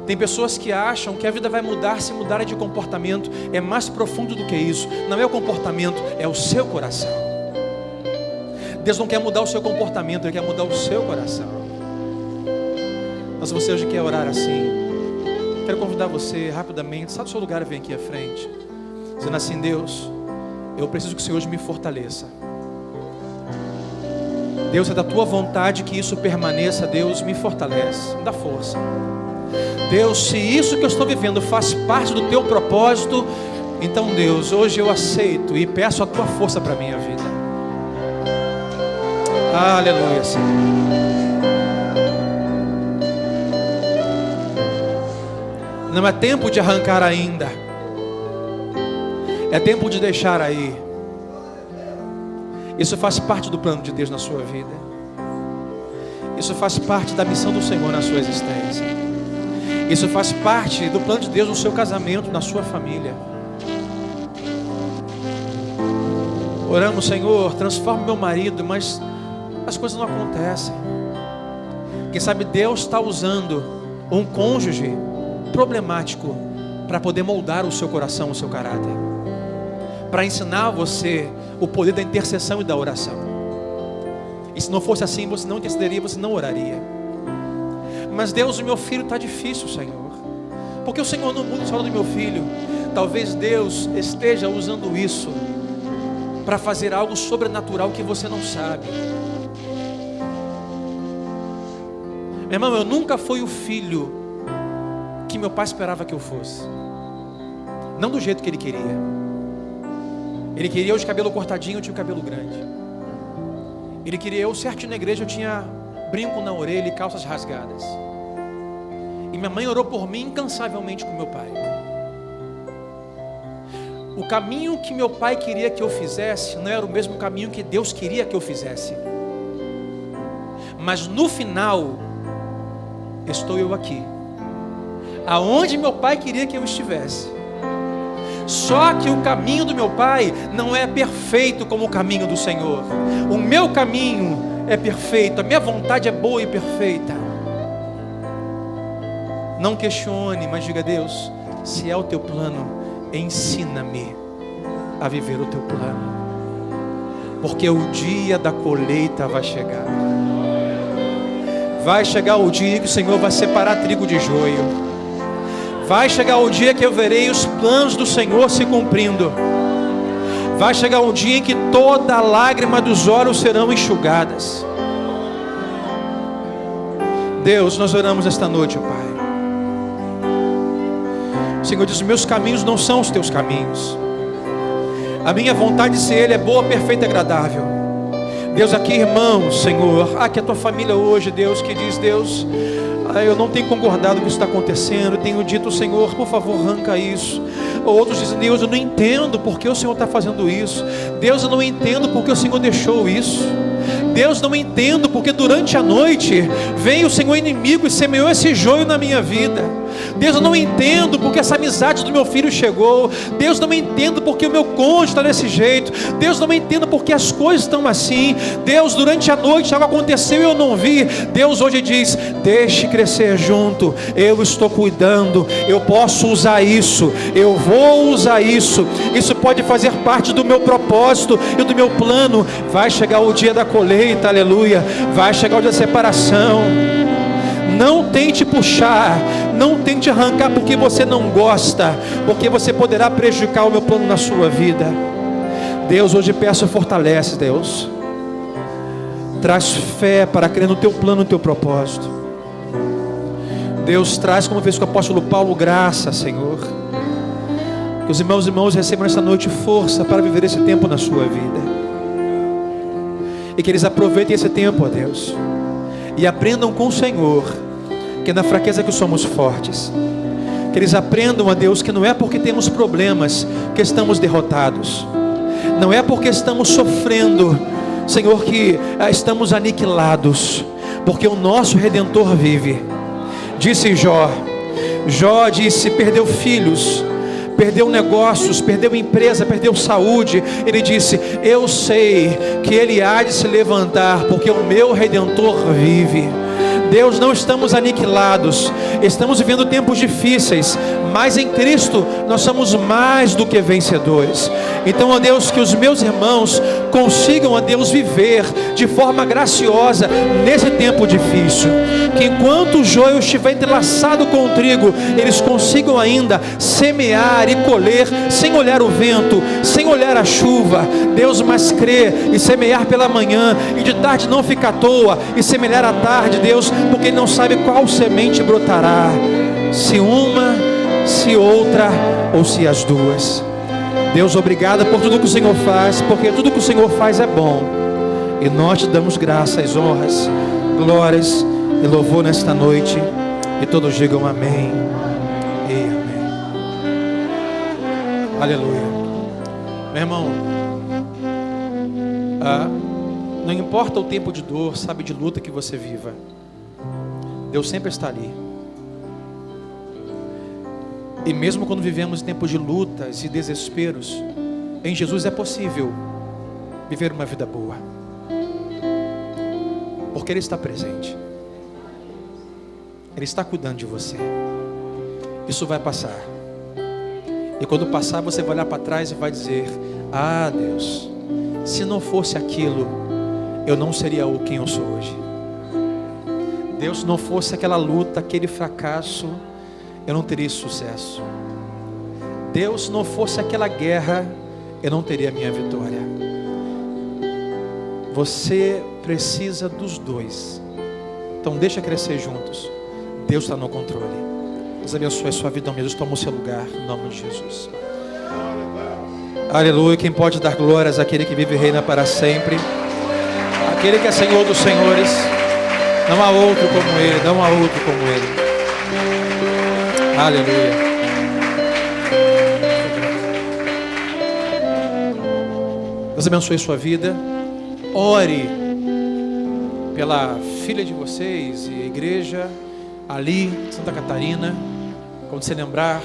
Tem pessoas que acham que a vida vai mudar se mudarem de comportamento. É mais profundo do que isso. Não é o comportamento, é o seu coração. Deus não quer mudar o seu comportamento, Ele quer mudar o seu coração. Mas se você hoje quer orar assim, quero convidar você rapidamente, sai do seu lugar e vem aqui à frente, dizendo assim: Deus, eu preciso que o Senhor hoje me fortaleça. Deus, é da tua vontade que isso permaneça. Deus, me fortalece, me dá força. Deus, se isso que eu estou vivendo faz parte do teu propósito, então Deus, hoje eu aceito e peço a tua força para a minha vida. Aleluia, Senhor. Não é tempo de arrancar ainda, é tempo de deixar aí. Isso faz parte do plano de Deus na sua vida. Isso faz parte da missão do Senhor na sua existência. Isso faz parte do plano de Deus no seu casamento, na sua família. Oramos: Senhor, transforma meu marido, mas as coisas não acontecem. Quem sabe Deus está usando um cônjuge problemático para poder moldar o seu coração, o seu caráter, para ensinar você o poder da intercessão e da oração. E se não fosse assim, você não intercederia, você não oraria. Mas Deus, o meu filho está difícil, Senhor, porque o Senhor não muda a história do meu filho. Talvez Deus esteja usando isso para fazer algo sobrenatural que você não sabe. Meu irmão, eu nunca fui o filho que meu pai esperava que eu fosse. Não do jeito que ele queria. Ele queria eu de cabelo cortadinho, eu tinha o cabelo grande. Ele queria eu certinho na igreja, eu tinha brinco na orelha e calças rasgadas. E minha mãe orou por mim incansavelmente com meu pai. O caminho que meu pai queria que eu fizesse não era o mesmo caminho que Deus queria que eu fizesse. Mas no final, estou eu aqui, aonde meu pai queria que eu estivesse. Só que o caminho do meu pai não é perfeito como o caminho do Senhor. O meu caminho é perfeito, a minha vontade é boa e perfeita. Não questione, mas diga: Deus, se é o teu plano, ensina-me a viver o teu plano, porque o dia da colheita vai chegar. Vai chegar o dia que o Senhor vai separar trigo de joio. Vai chegar o dia que eu verei os planos do Senhor se cumprindo. Vai chegar um dia em que toda lágrima dos olhos serão enxugadas. Deus, nós oramos esta noite, ó Pai. O Senhor diz: meus caminhos não são os teus caminhos. A minha vontade de ser Ele é boa, perfeita e agradável. Deus, aqui irmãos, Senhor, aqui a tua família hoje, Deus, que diz: Deus, eu não tenho concordado com o que está acontecendo, eu tenho dito: Senhor, por favor, arranca isso. Ou outros dizem: Deus, eu não entendo porque o Senhor está fazendo isso. Deus, eu não entendo porque o Senhor deixou isso. Deus, não entendo porque durante a noite veio o Senhor inimigo e semeou esse joio na minha vida. Deus, eu não entendo porque essa amizade do meu filho chegou. Deus, não entendo porque o meu cônjuge está desse jeito. Deus, não entendo porque as coisas estão assim. Deus, durante a noite algo aconteceu e eu não vi. Deus hoje diz: deixe crescer junto, eu estou cuidando, eu posso usar isso, eu vou usar isso. Isso pode fazer parte do meu propósito e do meu plano. Vai chegar o dia da colheita, aleluia. Vai chegar o dia da separação. Não tente puxar, não tente arrancar porque você não gosta, porque você poderá prejudicar o meu plano na sua vida. Deus, hoje peço, fortalece, Deus. Traz fé para crer no teu plano, no teu propósito. Deus, traz, como fez com o apóstolo Paulo, graça, Senhor. Que os irmãos e irmãs recebam nessa noite força para viver esse tempo na sua vida. E que eles aproveitem esse tempo, ó Deus, e aprendam com o Senhor que é na fraqueza que somos fortes. Que eles aprendam, ó Deus, que não é porque temos problemas que estamos derrotados. Não é porque estamos sofrendo, Senhor, que estamos aniquilados. Porque o nosso Redentor vive. Disse Jó. Jó disse: perdeu filhos, perdeu negócios, perdeu empresa, perdeu saúde. Ele disse: eu sei que ele há de se levantar, porque o meu Redentor vive. Deus, não estamos aniquilados, estamos vivendo tempos difíceis, mas em Cristo nós somos mais do que vencedores. Então, ó Deus, que os meus irmãos consigam, ó Deus, viver de forma graciosa nesse tempo difícil. Que enquanto o joio estiver entrelaçado com o trigo, eles consigam ainda semear e colher, sem olhar o vento, sem olhar a chuva. Deus, mas crer e semear pela manhã, e de tarde não ficar à toa, e semear à tarde, Deus, porque Ele não sabe qual semente brotará, se uma, se outra, ou se as duas. Deus, obrigado por tudo que o Senhor faz, porque tudo que o Senhor faz é bom, e nós te damos graças, honras, glórias e louvor nesta noite, e todos digam amém e amém. Aleluia. Meu irmão, não importa o tempo de dor, sabe, de luta que você viva, Deus sempre está ali. E mesmo quando vivemos tempos de lutas e desesperos, em Jesus é possível viver uma vida boa, porque Ele está presente, Ele está cuidando de você. Isso vai passar, e quando passar você vai olhar para trás e vai dizer: ah Deus, se não fosse aquilo, eu não seria quem eu sou hoje. Deus, se não fosse aquela luta, aquele fracasso, eu não teria sucesso. Deus, se não fosse aquela guerra, eu não teria a minha vitória. Você precisa dos dois, então deixa crescer juntos. Deus está no controle. Deus abençoe a sua vida, Jesus toma o seu lugar, em nome de Jesus. Aleluia. Quem pode dar glórias àquele que vive e reina para sempre, aquele que é Senhor dos senhores. Não há outro como Ele, não há outro como Ele. Aleluia. Deus abençoe a sua vida. Ore pela filha de vocês e a igreja ali, Santa Catarina. Quando você lembrar,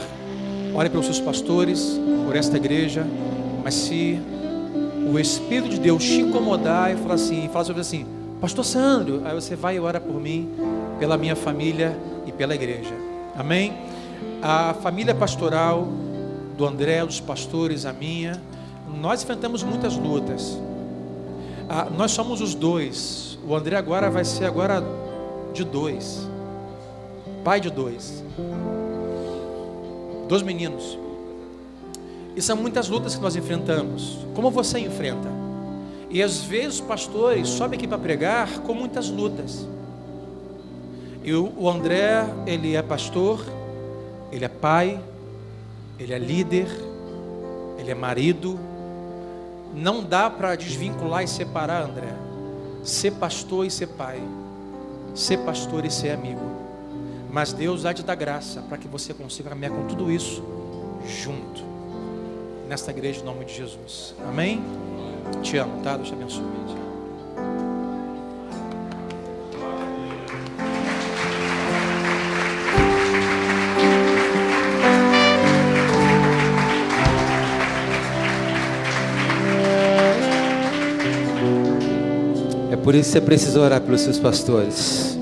ore pelos seus pastores, por esta igreja. Mas se o Espírito de Deus te incomodar e falar sobre assim: Pastor Sandro, aí você vai e ora por mim, pela minha família e pela igreja. Amém? A família pastoral do André, dos pastores, a minha, nós enfrentamos muitas lutas. Nós somos os dois. O André agora vai ser de 2, pai de 2 meninos. E são muitas lutas que nós enfrentamos. Como você enfrenta? E às vezes os pastores sobem aqui para pregar com muitas lutas. E o André, ele é pastor, ele é pai, ele é líder, ele é marido. Não dá para desvincular e separar, André. Ser pastor e ser pai, ser pastor e ser amigo. Mas Deus há de dar graça para que você consiga caminhar com tudo isso junto, nesta igreja, em nome de Jesus. Amém? Te amo, tá? Deus te abençoe. por isso você precisa orar pelos seus pastores.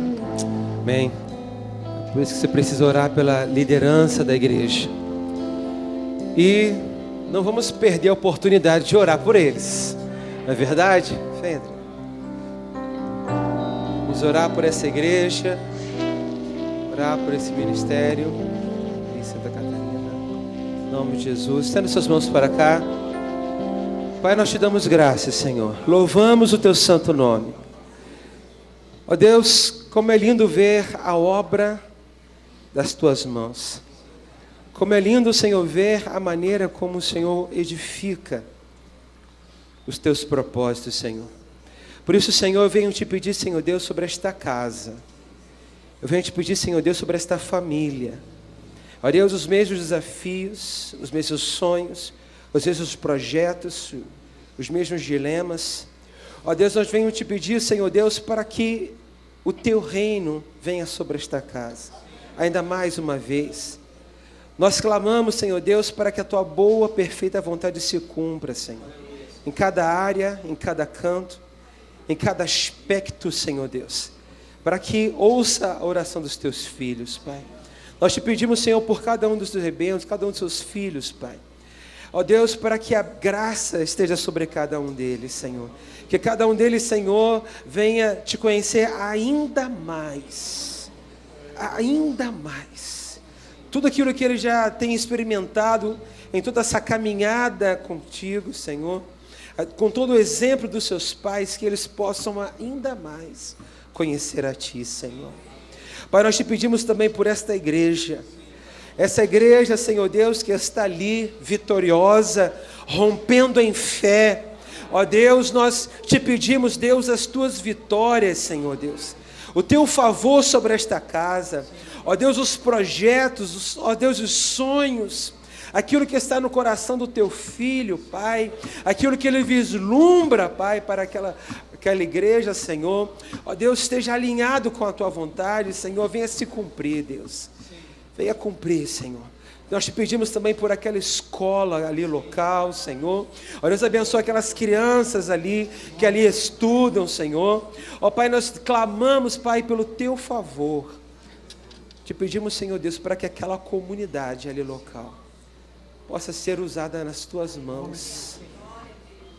Amém? É por isso que você precisa orar pela liderança da igreja. E não vamos perder a oportunidade de orar por eles. Não é verdade, Fendra? Vamos orar por essa igreja, orar por esse ministério em Santa Catarina. Em nome de Jesus. Estenda suas mãos para cá. Pai, nós te damos graças, Senhor. Louvamos o teu santo nome. Ó Deus, como é lindo ver a obra das tuas mãos. Como é lindo, Senhor, ver a maneira como o Senhor edifica os teus propósitos, Senhor. Por isso, Senhor, eu venho te pedir, Senhor Deus, sobre esta casa. Eu venho te pedir, Senhor Deus, sobre esta família. Ó Deus, os mesmos desafios, os mesmos sonhos, os mesmos projetos, os mesmos dilemas. Ó Deus, nós venhamos te pedir, Senhor Deus, para que o teu reino venha sobre esta casa. Ainda mais uma vez. Nós clamamos, Senhor Deus, para que a tua boa, perfeita vontade se cumpra, Senhor. Em cada área, em cada canto, em cada aspecto, Senhor Deus. Para que ouça a oração dos teus filhos, Pai. Nós te pedimos, Senhor, por cada um dos teus rebentos, cada um dos seus filhos, Pai. Ó Deus, para que a graça esteja sobre cada um deles, Senhor. Que cada um deles, Senhor, venha te conhecer ainda mais. Ainda mais. Tudo aquilo que ele já tem experimentado em toda essa caminhada contigo, Senhor. Com todo o exemplo dos seus pais, que eles possam ainda mais conhecer a Ti, Senhor. Pai, nós te pedimos também por esta igreja. Essa igreja, Senhor Deus, que está ali, vitoriosa, rompendo em fé. Ó Deus, nós te pedimos, Deus, as Tuas vitórias, Senhor Deus. O Teu favor sobre esta casa. Ó Deus, os projetos, ó Deus, os sonhos. Aquilo que está no coração do Teu Filho, Pai. Aquilo que Ele vislumbra, Pai, para aquela igreja, Senhor. Ó Deus, esteja alinhado com a Tua vontade, Senhor. Venha se cumprir, Deus. Venha cumprir, Senhor. Nós te pedimos também por aquela escola ali local, Senhor. Ó Deus, abençoa aquelas crianças ali, que ali estudam, Senhor. Ó Pai, nós clamamos, Pai, pelo Teu favor. Te pedimos, Senhor Deus, para que aquela comunidade ali local possa ser usada nas Tuas mãos.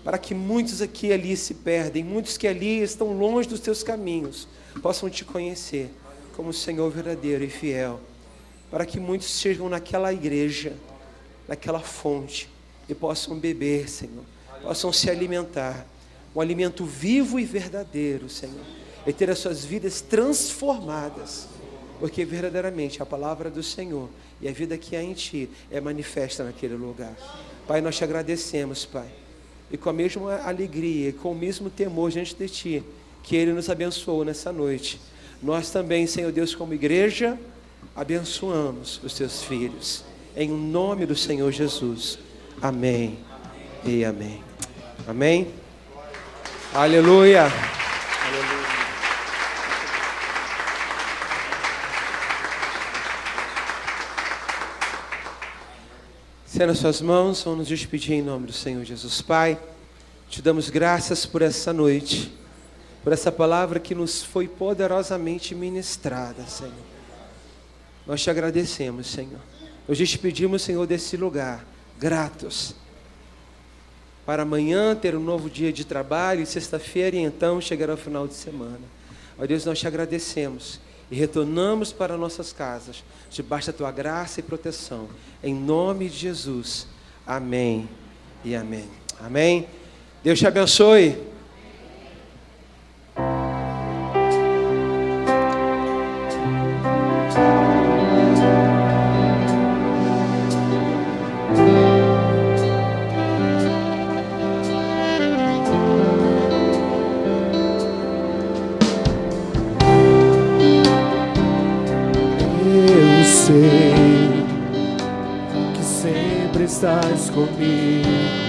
Para que muitos aqui e ali se perdem, muitos que ali estão longe dos Teus caminhos, possam Te conhecer como Senhor verdadeiro e fiel. Para que muitos chegam naquela igreja, naquela fonte, e possam beber, Senhor, possam se alimentar, um alimento vivo e verdadeiro, Senhor, e ter as suas vidas transformadas, porque verdadeiramente a palavra do Senhor e a vida que há em Ti é manifesta naquele lugar. Pai, nós Te agradecemos, Pai, e com a mesma alegria, e com o mesmo temor diante de Ti, que Ele nos abençoou nessa noite, nós também, Senhor Deus, como igreja, abençoamos os Teus filhos, em nome do Senhor Jesus. Amém e amém. Amém. Aleluia. Aleluia. Estenda suas mãos, vamos nos despedir em nome do Senhor Jesus. Pai, Te damos graças por essa noite, por essa palavra que nos foi poderosamente ministrada, Senhor. Nós Te agradecemos, Senhor. Hoje te pedimos, Senhor, desse lugar, gratos, para amanhã ter um novo dia de trabalho, e sexta-feira, e então chegar ao final de semana. Ó Deus, nós Te agradecemos e retornamos para nossas casas, debaixo da Tua graça e proteção, em nome de Jesus. Amém e amém. Amém. Deus te abençoe. Sei que sempre estás comigo.